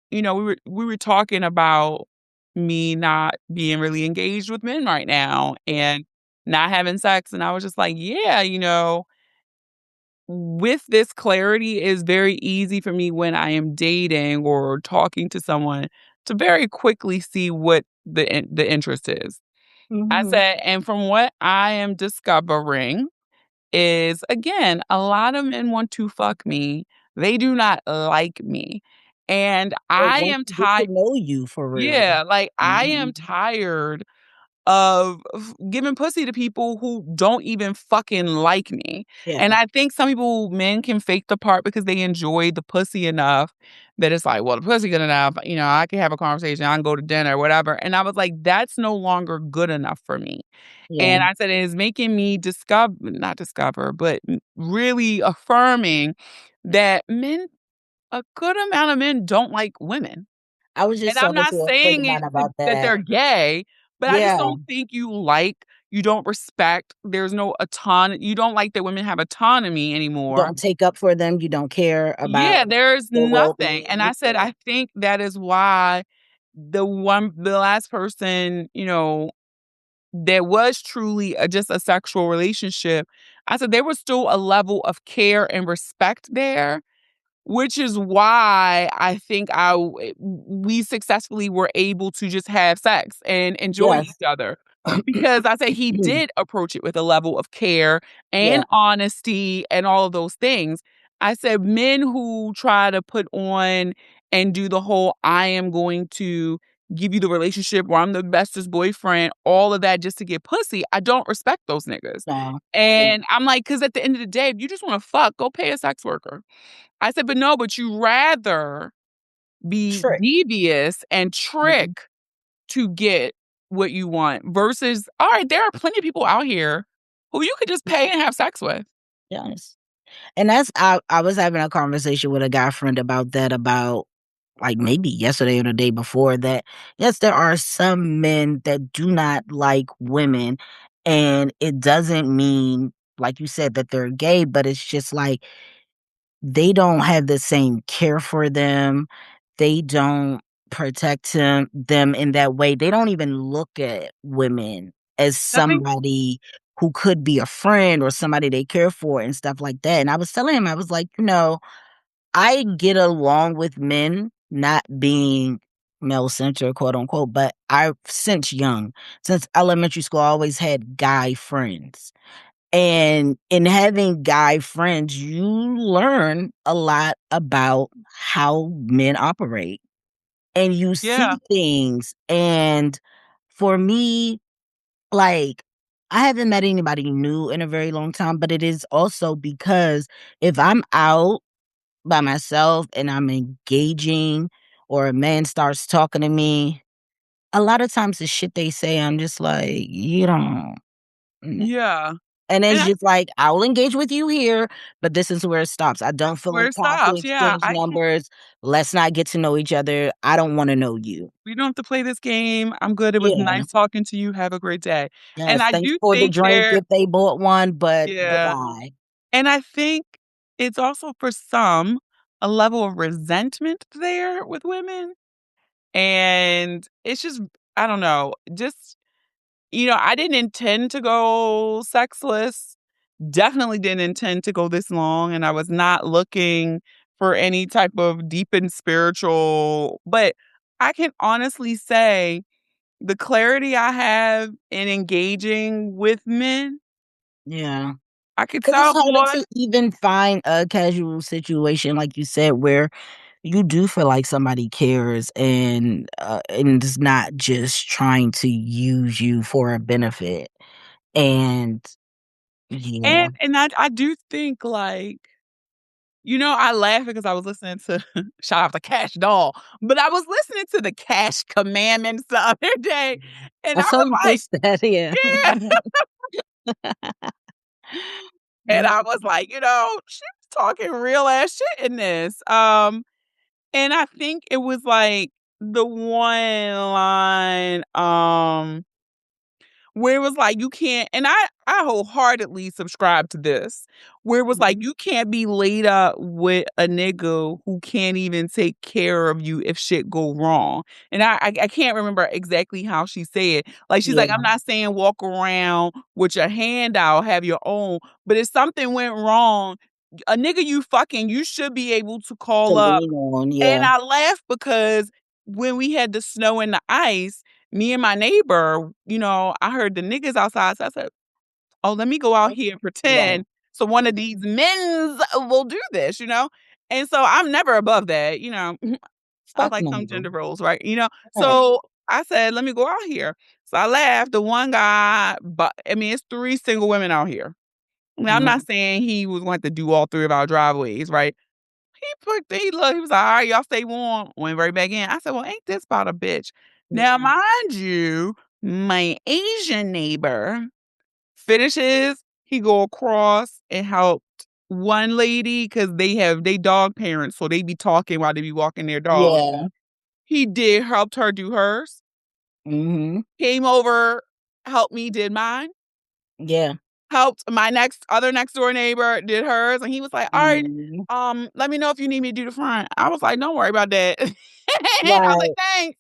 we were talking about me not being really engaged with men right now and not having sex and I was just like, yeah, with this clarity is very easy for me when I am dating or talking to someone to very quickly see what the interest is. I Mhm. said, and from what I am discovering is again, a lot of men want to fuck me. They do not like me. And Or I once am you get to tired. know you for real. Yeah, like I am Mhm. tired of giving pussy to people who don't even fucking like me. Yeah. And I think some people, men, can fake the part because they enjoy the pussy enough that it's like, well, the pussy good enough. I can have a conversation. I can go to dinner, whatever. And I was like, that's no longer good enough for me. Yeah. And I said, it is making me not discover, but really affirming that a good amount of men don't like women. I was And just I'm talking not to a friend of saying mine about that that. they're gay, but I just Yeah. don't think you don't respect, there's no you don't like that women have autonomy anymore. Don't take up for them. You don't care about Yeah, there's their nothing. And well-being. I said, I think that is why the last person, that was truly just a sexual relationship, I said there was still a level of care and respect there, which is why I think we successfully were able to just have sex and enjoy Yes. each other. Because I say he did approach it with a level of care Yeah. and honesty and all of those things. I said men who try to put on and do the whole I am going to give you the relationship where I'm the bestest boyfriend, all of that just to get pussy. I don't respect those niggas. No. And I'm like, because at the end of the day, if you just want to fuck, go pay a sex worker. I said, but no, but you rather be Trick. devious and Mhm. trick to get what you want versus, all right, there are plenty of people out here who you could just pay and have sex with. Yes. And I was having a conversation with a guy friend about that, about like maybe yesterday or the day before that. Yes, there are some men that do not like women, and it doesn't mean, like you said, that they're gay, but it's just like they don't have the same care for them. They don't protect them in that way. They don't even look at women as I think, somebody who could be a friend or somebody they care for and stuff like that. And I was telling him, I was like, I get along with men not being male centered, quote unquote, but since elementary school, I always had guy friends. And in having guy friends, you learn a lot about how men operate and you yeah, see things. And for me, like, I haven't met anybody new in a very long time, but it is also because if I'm out by myself and I'm engaging or a man starts talking to me, a lot of times the shit they say, I'm just like, you don't. yeah. And And it's that's just like, I will engage with you here, but this is where it stops. I don't feel where like it time to stops. Yeah, exchange numbers. Let's not get to know each other. I don't wanna know you. we don't have to play this game. I'm good. It was Yeah. nice talking to you. Have a great day. And Yes, I thanks do for the think drink if they bought one, but yeah. goodbye. And I think it's also for some a level of resentment there with women. And it's just, I don't know, just, I didn't intend to go sexless. Definitely didn't intend to go this long. And I was not looking for any type of deepened spiritual. But I can honestly say the clarity I have in engaging with men, Yeah, I could because it's tell, harder boy, to even find a casual situation, like you said, where you do feel like somebody cares and is not just trying to use you for a benefit. And yeah. and I do think like, I laugh because I was listening to shout out to Cash Doll, but I was listening to the Cash Commandments the other day, and I I saw was you like, post that, yeah. yeah, and I was like, she was talking real ass shit in this. And I think it was like the one line, where it was like, you can't, and I wholeheartedly subscribe to this, where it was like, Mhm. you can't be laid up with a nigga who can't even take care of you if shit go wrong. And I can't remember exactly how she said. Like, she's Yeah, like, I'm not saying walk around with your hand out, have your own, but if something went wrong, a nigga you fucking, you should be able to to call up. lean on, And yeah. I laughed because when we had the snow and the ice, me and my neighbor, I heard the niggas outside. So I said, oh, let me go out here and Right, pretend. So one of these men's will do this. And so I'm never above that. I fuck like some no. gender roles, right? Right. So I said, let me go out here. So I laughed. The one guy, but I mean, it's 3 single women out here. Now, I'm not saying he was going to do all 3 of our driveways, right? He looked, he was like, all right, y'all stay warm. Went right back in. I said, well, ain't this about a bitch? Now, mind you, my Asian neighbor finishes, he go across and helped one lady because they dog parents, so they be talking while they be walking their dog. Yeah. He did helped her do hers. Mm-hmm. Came over, helped me, did mine. Yeah. Helped my next door neighbor, did hers, and he was like, "All right, Mhm. let me know if you need me to do the front." I was like, "Don't worry about that." I was like, Right. "Thanks."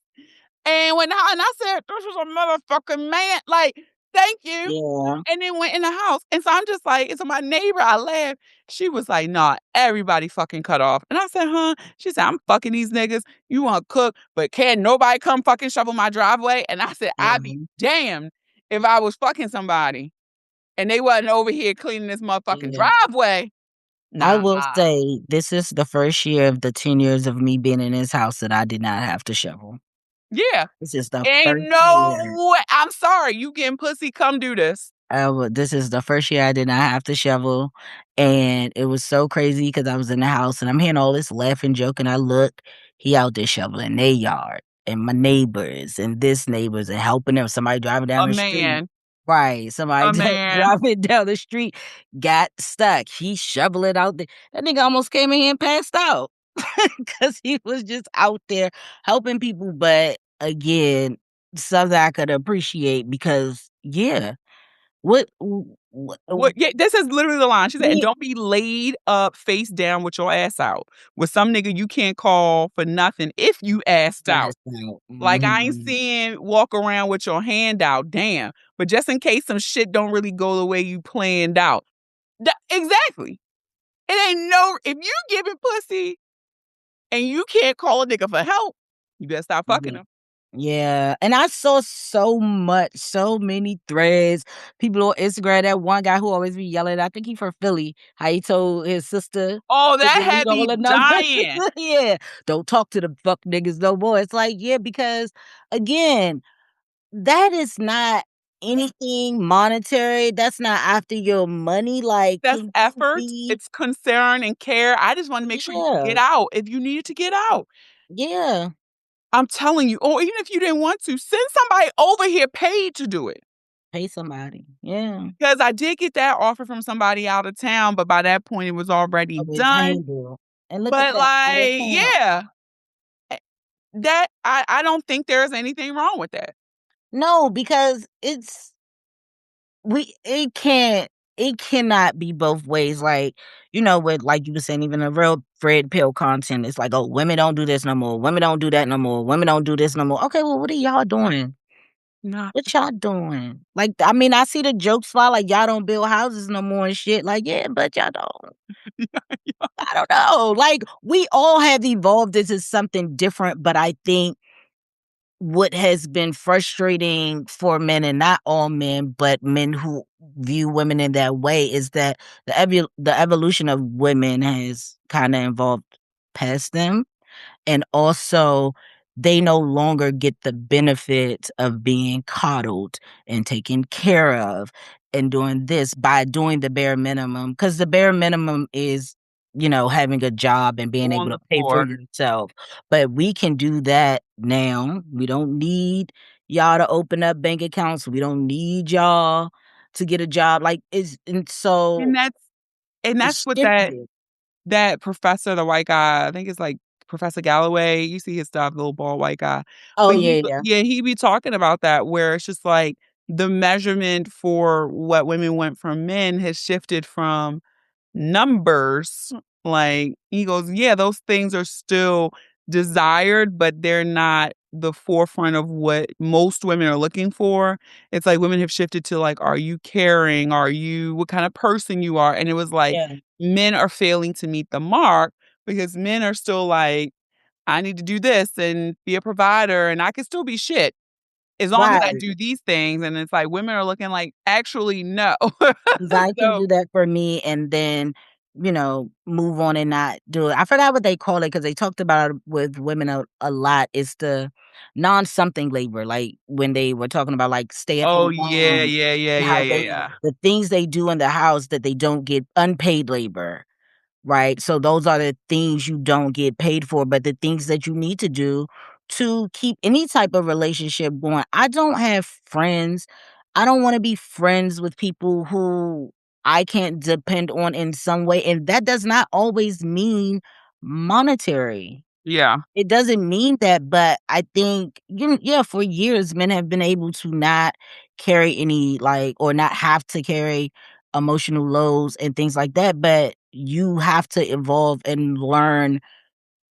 And I said, "This is a motherfucking man." Like, "Thank you." Yeah. And then went in the house. And so I'm just like, and so my neighbor, I laughed. She was like, "Nah, everybody fucking cut off." And I said, "Huh?" She said, "I'm fucking these niggas. You want to cook, but can't nobody come fucking shovel my driveway?" And I said, Yeah. "I'd be damned if I was fucking somebody and they wasn't over here cleaning this motherfucking Yeah. driveway." I Nah. will say this is the first year of the 10 years of me being in this house that I did not have to shovel. Yeah. This is the Ain't first year. no way. I'm sorry. You getting pussy, come do this. This is the first year I did not have to shovel, and it was so crazy because I was in the house and I'm hearing all this laughing, joking. I look, he out there shoveling their yard, and my neighbors and this neighbors and helping them. Somebody driving down A the street, man. right? Somebody A man. driving down the street got stuck. He shoveling out there. That nigga almost came in here and passed out because he was just out there helping people. But again, something I could appreciate because yeah. What What? Yeah, this is literally the line. She said, "And we don't be laid up face down with your ass out with some nigga you can't call for nothing if you assed out." passed out. Like, I ain't Mhm. seeing walk around with your hand out, damn. But just in case some shit don't really go the way you planned out. Exactly. It ain't no, if you giving pussy and you can't call a nigga for help, you better stop fucking Yeah. him. Yeah, and I saw so many threads, people on Instagram, that one guy who always be yelling, I think he from Philly, how he told his sister Oh, to that delete had all me the numbers. dying. Yeah, "Don't talk to the fuck niggas no more." It's like, yeah, because again, that is not anything monetary, that's not after your money, like, That's can you effort. be It's concern and care. I just want to make sure you yeah, get out if you needed to get out. yeah, I'm telling you, or even if you didn't want to, send somebody over here paid to do it. pay somebody, yeah. Because I did get that offer from somebody out of town, but by that point it was already Of his done. handle. And look at But that, out of like, town. yeah, eh, that I don't think there's anything wrong with that. No, because it cannot be both ways, like, with like you were saying, even the real red pill content, it's like, "Oh, women don't do this no more, women don't do that no more, women don't do this no more." Okay, well, what are y'all doing? Not What y'all doing? Like, I mean, I see the jokes fly, like, "Y'all don't build houses no more," and shit, like, yeah, but y'all don't. I don't know, like, we all have evolved into something different, but I think what has been frustrating for men, and not all men, but men who view women in that way, is that the evolution of women has kinda involved past them, and also they no longer get the benefit of being coddled and taken care of and doing this by doing the bare minimum, because the bare minimum is, having a job and being able on to the pay for floor. yourself. But we can do that now. We don't need y'all to open up bank accounts. We don't need y'all to get a job. Like, it's and And so that's it's what shifted. that professor, the white guy, I think it's like Professor Galloway. You see his stuff, little bald white guy. Oh, But yeah, yeah. yeah, he be talking about that where it's just like the measurement for what women want from men has shifted from numbers. Like, he goes, yeah, those things are still desired, but they're not the forefront of what most women are looking for. It's like women have shifted to like, are you caring? Are you what kind of person you are? And it was like Yeah. men are failing to meet the mark because men are still like, I need to do this and be a provider and I can still be shit as long as I Right. do these things. And it's like women are looking like, actually, no. 'Cause I can So do that for me, and then move on and not do it. I forgot what they call it because they talked about it with women a lot. It's the non-something labor, like when they were talking about like Oh stay-at-home yeah, moms yeah, yeah, and yeah, how yeah, yeah. the things they do in the house that they don't get unpaid labor. Right? So those are the things you don't get paid for, but the things that you need to do to keep any type of relationship going. I don't have friends. I don't want to be friends with people who I can't depend on in some way. And that does not always mean monetary. Yeah. It doesn't mean that, but I think, yeah, for years, men have been able to not carry any, like, or not have to carry emotional loads and things like that. But you have to evolve and learn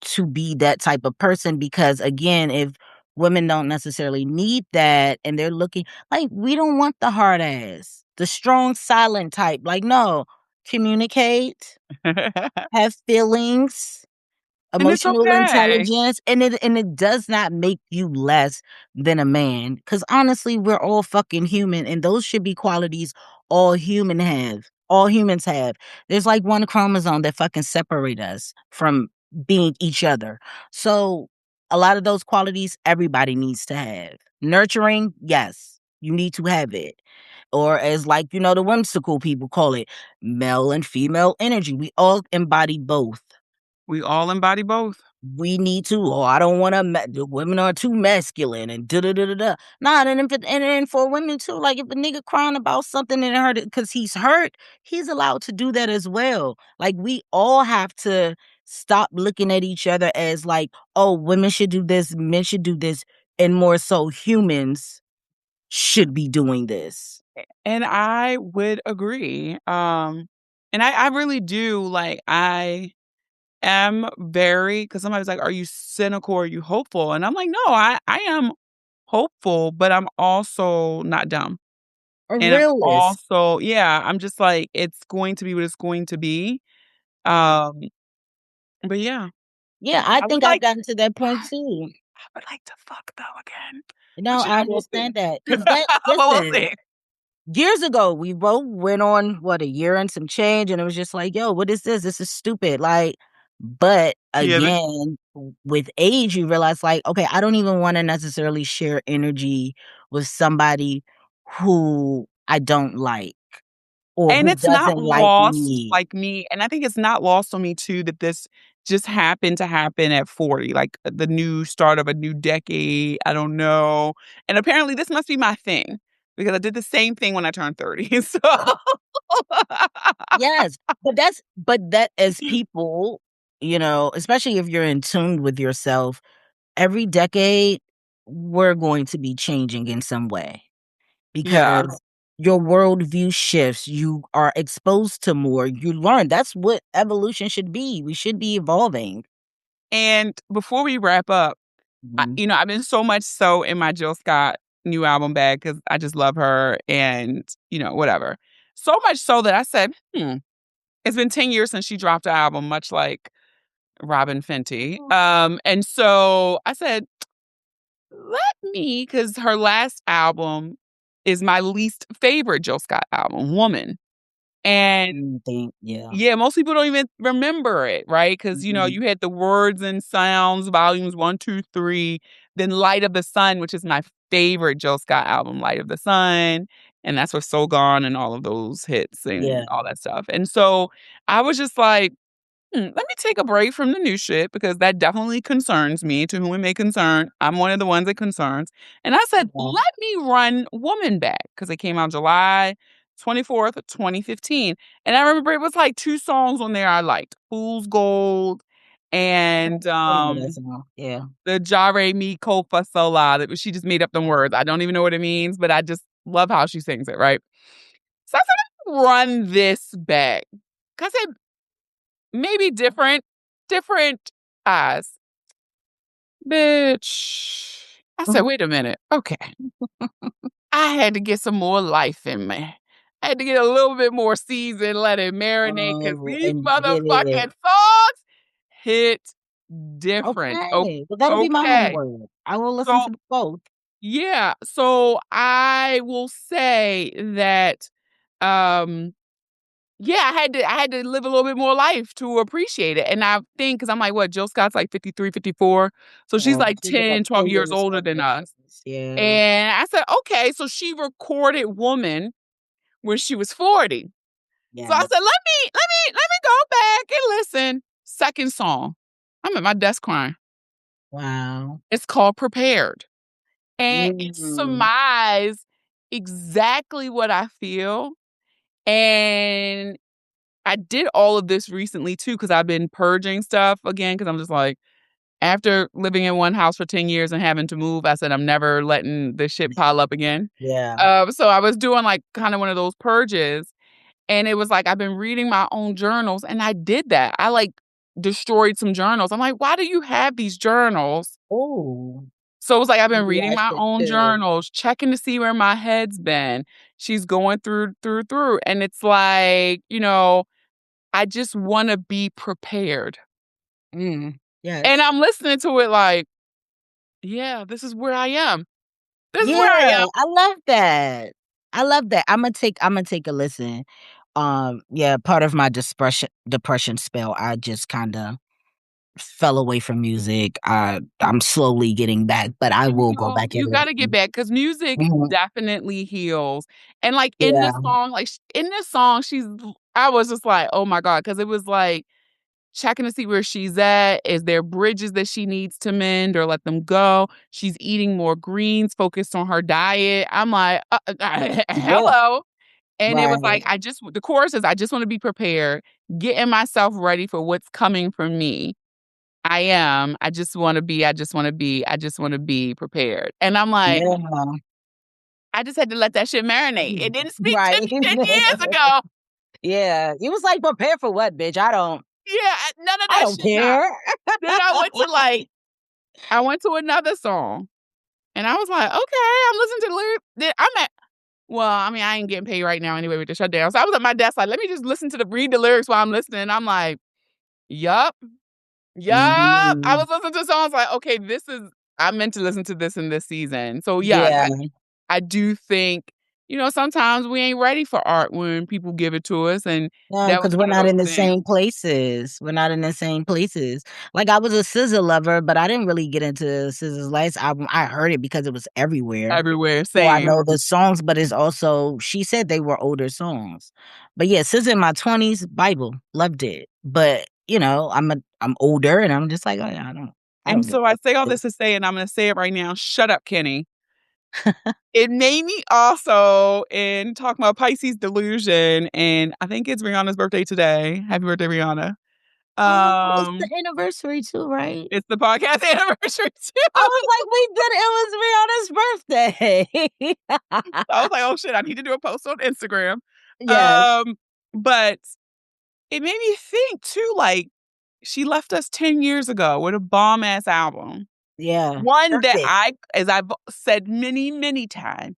to be that type of person because, again, if women don't necessarily need that and they're looking like, we don't want the hard ass, the strong, silent type. Like, no, communicate, have feelings, And it's emotional okay. intelligence, and it does not make you less than a man. Because honestly, we're all fucking human, and those should be qualities all humans have. There's like one chromosome that fucking separate us from being each other. So a lot of those qualities everybody needs to have. Nurturing, yes, you need to have it. Or as like, the whimsical people call it, male and female energy. We all embody both. We all embody both. We need to. Oh, I don't want to. Women are too masculine and da da da da da. Nah, and for women too. Like if a nigga crying about something and hurt because he's hurt, he's allowed to do that as well. Like we all have to stop looking at each other as like, oh, women should do this, men should do this, and more so humans should be doing this. And I would agree. And I really do like I am very because somebody's like, are you cynical or are you hopeful? And I'm like, no, I am hopeful, but I'm also not dumb. A And I'm realist. also, yeah, I'm just like, it's going to be what it's going to be. Um, but yeah, Yeah, I I would think I've like gotten to that point I too. would like to fuck though again. No, But I we'll see. understand that because But we'll listen, see. years ago, we both went on a year and some change, and it was just like, yo, what is this? This is stupid. Like, but Yeah, again, with age, you realize, like, okay, I don't even want to necessarily share energy with somebody who I don't like or and who it's not doesn't like lost me. like me, and I think it's not lost on me too that this just happened to happen at 40, like the new start of a new decade. I don't know. And apparently this must be my thing because I did the same thing when I turned 30. So Yes, but that as people, especially if you're in tune with yourself, every decade, we're going to be changing in some way. yeah. Because your worldview shifts, you are exposed to more, you learn. That's what evolution should be. We should be evolving. And before we wrap up, Mhm. I've been so much so in my Jill Scott new album bag because I just love her and, whatever. So much so that I said, it's been 10 years since she dropped an album, much like Robin Fenty. And so I said, let me, because her last album is my least favorite Jill Scott album, Woman. And Yeah. yeah, most people don't even remember it, right? Because, Mhm. you had the Words and Sounds, volumes 1, 2, 3, then Light of the Sun, which is my favorite Jill Scott album, Light of the Sun. And that's with So Gone and all of those hits Yeah. and all that stuff. And so I was just like, let me take a break from the new shit because that definitely concerns me. To whom it may concern, I'm one of the ones it concerns. And I said, Yeah. let me run Woman back because it came out July 24th, 2015. And I remember it was like two songs on there I liked, Fool's Gold and I remember that song. Yeah. the Jare Mi Copa Sola. That she just made up the words. I don't even know what it means, but I just love how she sings it, right? So I said, run this back. Because it maybe different eyes. Bitch. I said, wait a minute. Okay. I had to get some more life in me. I had to get a little bit more season, let it marinate, because these And get motherfucking it. songs hit different. Okay. Well, that'll be my Okay. homework. I will listen So, to both. yeah. So I will say that, um, yeah, I had to live a little bit more life to appreciate it. And I think, because I'm like, what, Jill Scott's like 53, 54. So she's Oh, like she's about 10, 12 10 years years older than older. us. Yeah. And I said, okay, so she recorded Woman when she was 40. So I Yes. said, let me go back and listen. Second song. I'm at my desk crying. Wow. It's called Prepared. And it Mm. surmised exactly what I feel. And I did all of this recently too, because I've been purging stuff again, because I'm just like, after living in one house for 10 years and having to move, I said, I'm never letting this shit pile up again. Yeah. So I was doing like kind of one of those purges. And it was like, I've been reading my own journals, and I did that. I like destroyed some journals. I'm like, why do you have these journals? Oh, So it was like, I've been maybe reading I my should own too. journals, checking to see where my head's been. She's going through. And it's like, I just want to be prepared. And Yes. I'm listening to it like, yeah, this is where I am. This is where I Yeah, am. I love that. I love that. Imma take a listen. Yeah, part of my depression spell, I just kinda fell away from music. I'm slowly getting back, but I will go back You and gotta get listen. back, because music Mhm. definitely heals. And like in Yeah. this song, I was just like, oh my God, because it was like checking to see where she's at. Is there bridges that she needs to mend or let them go? She's eating more greens, focused on her diet. I'm like, Yeah. hello. And it was Right. like, the chorus is, I just want to be prepared, getting myself ready for what's coming for me. I am. I just want to be prepared. And I'm like, Yeah. I just had to let that shit marinate. It Mhm. didn't speak Right. 10 years ago. Yeah. You was like, "Prepare for what, bitch? Yeah, none of I that don't shit. Nah. care." Then I went to another song, and I was like, okay, I'm listening to the lyrics. Well, I mean, I ain't getting paid right now anyway with the shutdown. So I was at my desk like, let me just read the lyrics while I'm listening. And I'm like, yup, yup. I Mhm. was listening to songs like, okay, I meant to listen to this in this season. So yes, Yeah. I do think, sometimes we ain't ready for art when people give it to us. And No, that was because 'cause we're one of not those in the things. same places. We're not in the same places. Like, I was a SZA lover, but I didn't really get into SZA's last album. I heard it because it was everywhere. Everywhere, So I same. know the songs, but it's also she said they were older songs. But yeah, SZA in my 20s, Bible, loved it. But, I'm older and I'm just like, "Oh, yeah, I And don't get so I say all this." this to say, and I'm going to say it right now. Shut up, Kenny. It made me also, in talking about Pisces delusion, and I think it's Rihanna's birthday today. Happy birthday, Rihanna. Oh, it's the Um, anniversary too, right? it's the podcast anniversary I too. was like, "We did it was Rihanna's birthday." I was like, oh shit, I need to do a post on Instagram. Yes. But it made me think too, like, she left us 10 years ago with a bomb ass album. Yeah. One that Perfect. as I've said many, many times,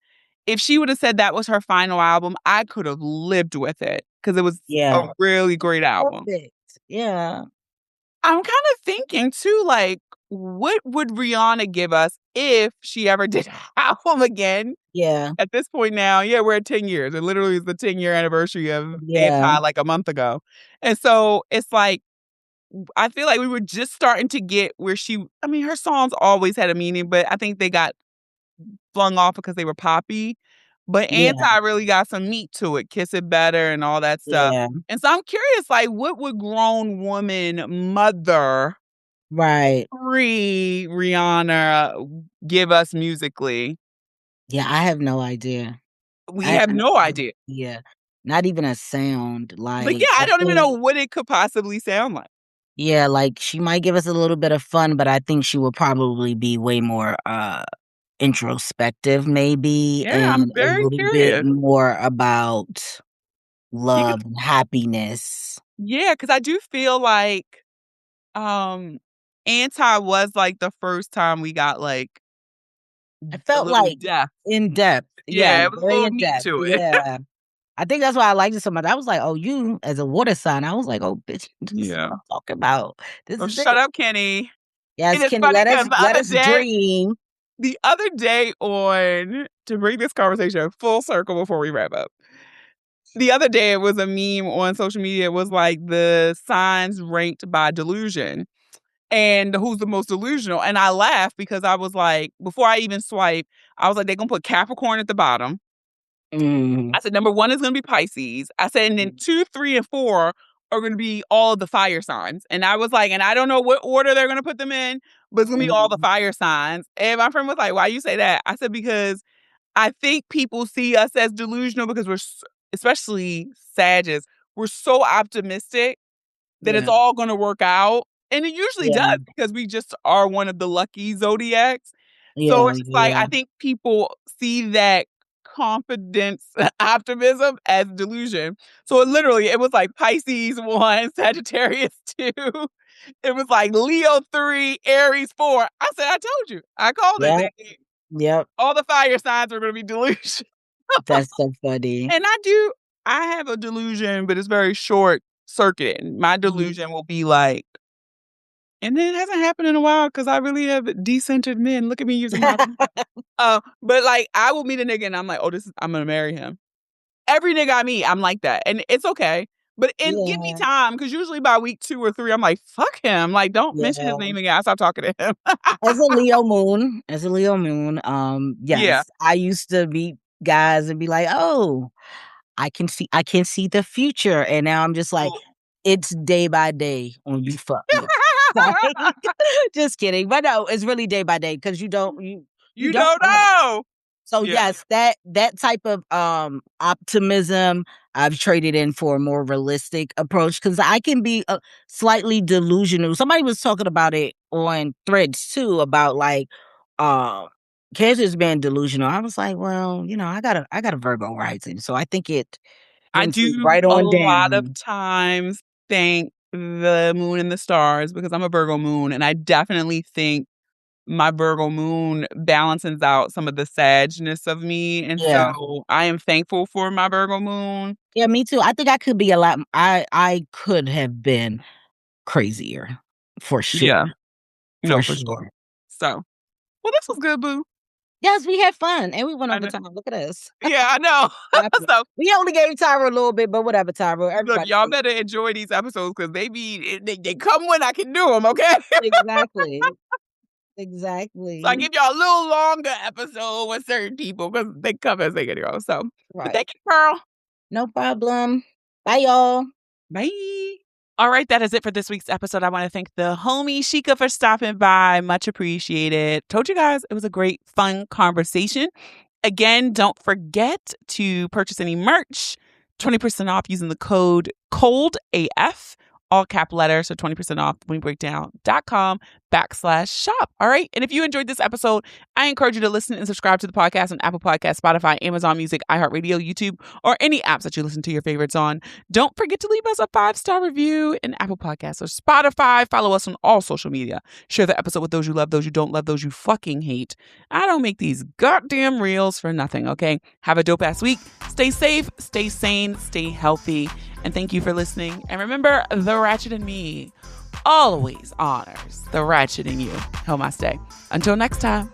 if she would have said that was her final album, I could have lived with it, because it was a Yeah. really great album. Perfect. Yeah. I'm kind of thinking too, like, what would Rihanna give us if she ever did an album again? Yeah. At this point now, yeah, we're at 10 years. It literally is the 10-year anniversary of Yeah. Anti like a month ago. And so it's like, I feel like we were just starting to get where I mean, her songs always had a meaning, but I think they got flung off because they were poppy. But Yeah. Anti really got some meat to it, Kiss It Better and all that stuff. Yeah. And so I'm curious, like, what would grown woman mother Right. pre Rihanna give us musically? Yeah, I have no idea. We I have have no no idea. idea. Not even a sound. Like, yeah, Like, I I don't even know think what it could possibly sound like. yeah, like, she might give us a little bit of fun, but I think she will probably be way more, introspective maybe, Yeah, I'm and a very little bit curious. more about Yeah, 'cause love and happiness. yeah, 'cause I do feel like, um, Anti was, like, the first time we got, like, I a felt little like depth. in depth. Yeah, Yeah, it was a very little in meat depth. to it. Yeah. I think that's why I liked it so much. I was like, "Oh, you as a water sign." I was like, "Oh, bitch, this is what Yeah. I'm talking about. This Oh, is shut it." up, Kenny. And Yes, it's Kenny, funny because let us dream. the other day on to bring this conversation full circle before we wrap up, the other day it was a meme on social media. It was like the signs ranked by delusion and who's the most delusional. And I laughed because I was like, before I even swipe, I was like, they're going to put Capricorn at the bottom. I said, number 1 is going to be Pisces. I said, and then 2, 3, and 4 are going to be all of the fire signs. And I was like, and I don't know what order they're going to put them in, but it's going to be all the fire signs. And my friend was like, why you say that? I said, because I think people see us as delusional because especially Sagittarius, we're so optimistic that it's all going to work out. And it usually does because we just are one of the lucky zodiacs. So it's just like, I think people see that confidence, optimism as delusion. So it was like Pisces 1, Sagittarius 2. It was like Leo 3, Aries 4. I said, I told you. I called it. Yep. All the fire signs are going to be delusion. That's so funny. And I have a delusion, but it's very short circuited. My delusion will be like, and it hasn't happened in a while because I really have decentered men. Look at me using my but like I will meet a nigga and I'm like, I'm gonna marry him. Every nigga I meet, I'm like that. And it's okay. But give me time, because usually by week 2 or 3, I'm like, fuck him. Like, don't mention his name again. I stop talking to him. As a Leo moon, yes, I used to meet guys and be like, oh, I can see the future. And now I'm just like, it's day by day when you fuck me. Just kidding. But no, it's really day by day because you don't know. So yes, that type of optimism I've traded in for a more realistic approach because I can be slightly delusional. Somebody was talking about it on Threads too about like Cancer's being delusional. I was like, well, I got a Virgo rising, so I think it I do right on a lot down. of times thank the moon and the stars because I'm a Virgo moon, and I definitely think my Virgo moon balances out some of the sadness of me. And so I am thankful for my Virgo moon. Yeah, me too. I think I could be a lot. I could have been crazier for sure. Yeah. No, for sure. So, well, this was good, boo. Yes, we had fun and we went over time. Look at us. Yeah, I know. So we only gave Tyra a little bit, but whatever, Tyra. Look, y'all better enjoy these episodes because they come when I can do them, okay? Exactly. So I give y'all a little longer episode with certain people because they come as they get to go. So, but thank you, Pearl. No problem. Bye, y'all. Bye. All right, that is it for this week's episode. I want to thank the homie Shika for stopping by. Much appreciated. Told you guys it was a great, fun conversation. Again, don't forget to purchase any merch. 20% off using the code COLDAF, all cap letters, so 20% off, BooneyBreakdown.com/shop. All right. And if you enjoyed this episode, I encourage you to listen and subscribe to the podcast on Apple Podcasts, Spotify, Amazon Music, iHeartRadio, YouTube, or any apps that you listen to your favorites on. Don't forget to leave us a 5-star review in Apple Podcasts or Spotify. Follow us on all social media. Share the episode with those you love, those you don't love, those you fucking hate. I don't make these goddamn reels for nothing, okay? Have a dope-ass week. Stay safe, stay sane, stay healthy. And thank you for listening. And remember, the ratchet in me always honors the ratchet in you. Namaste. Until next time.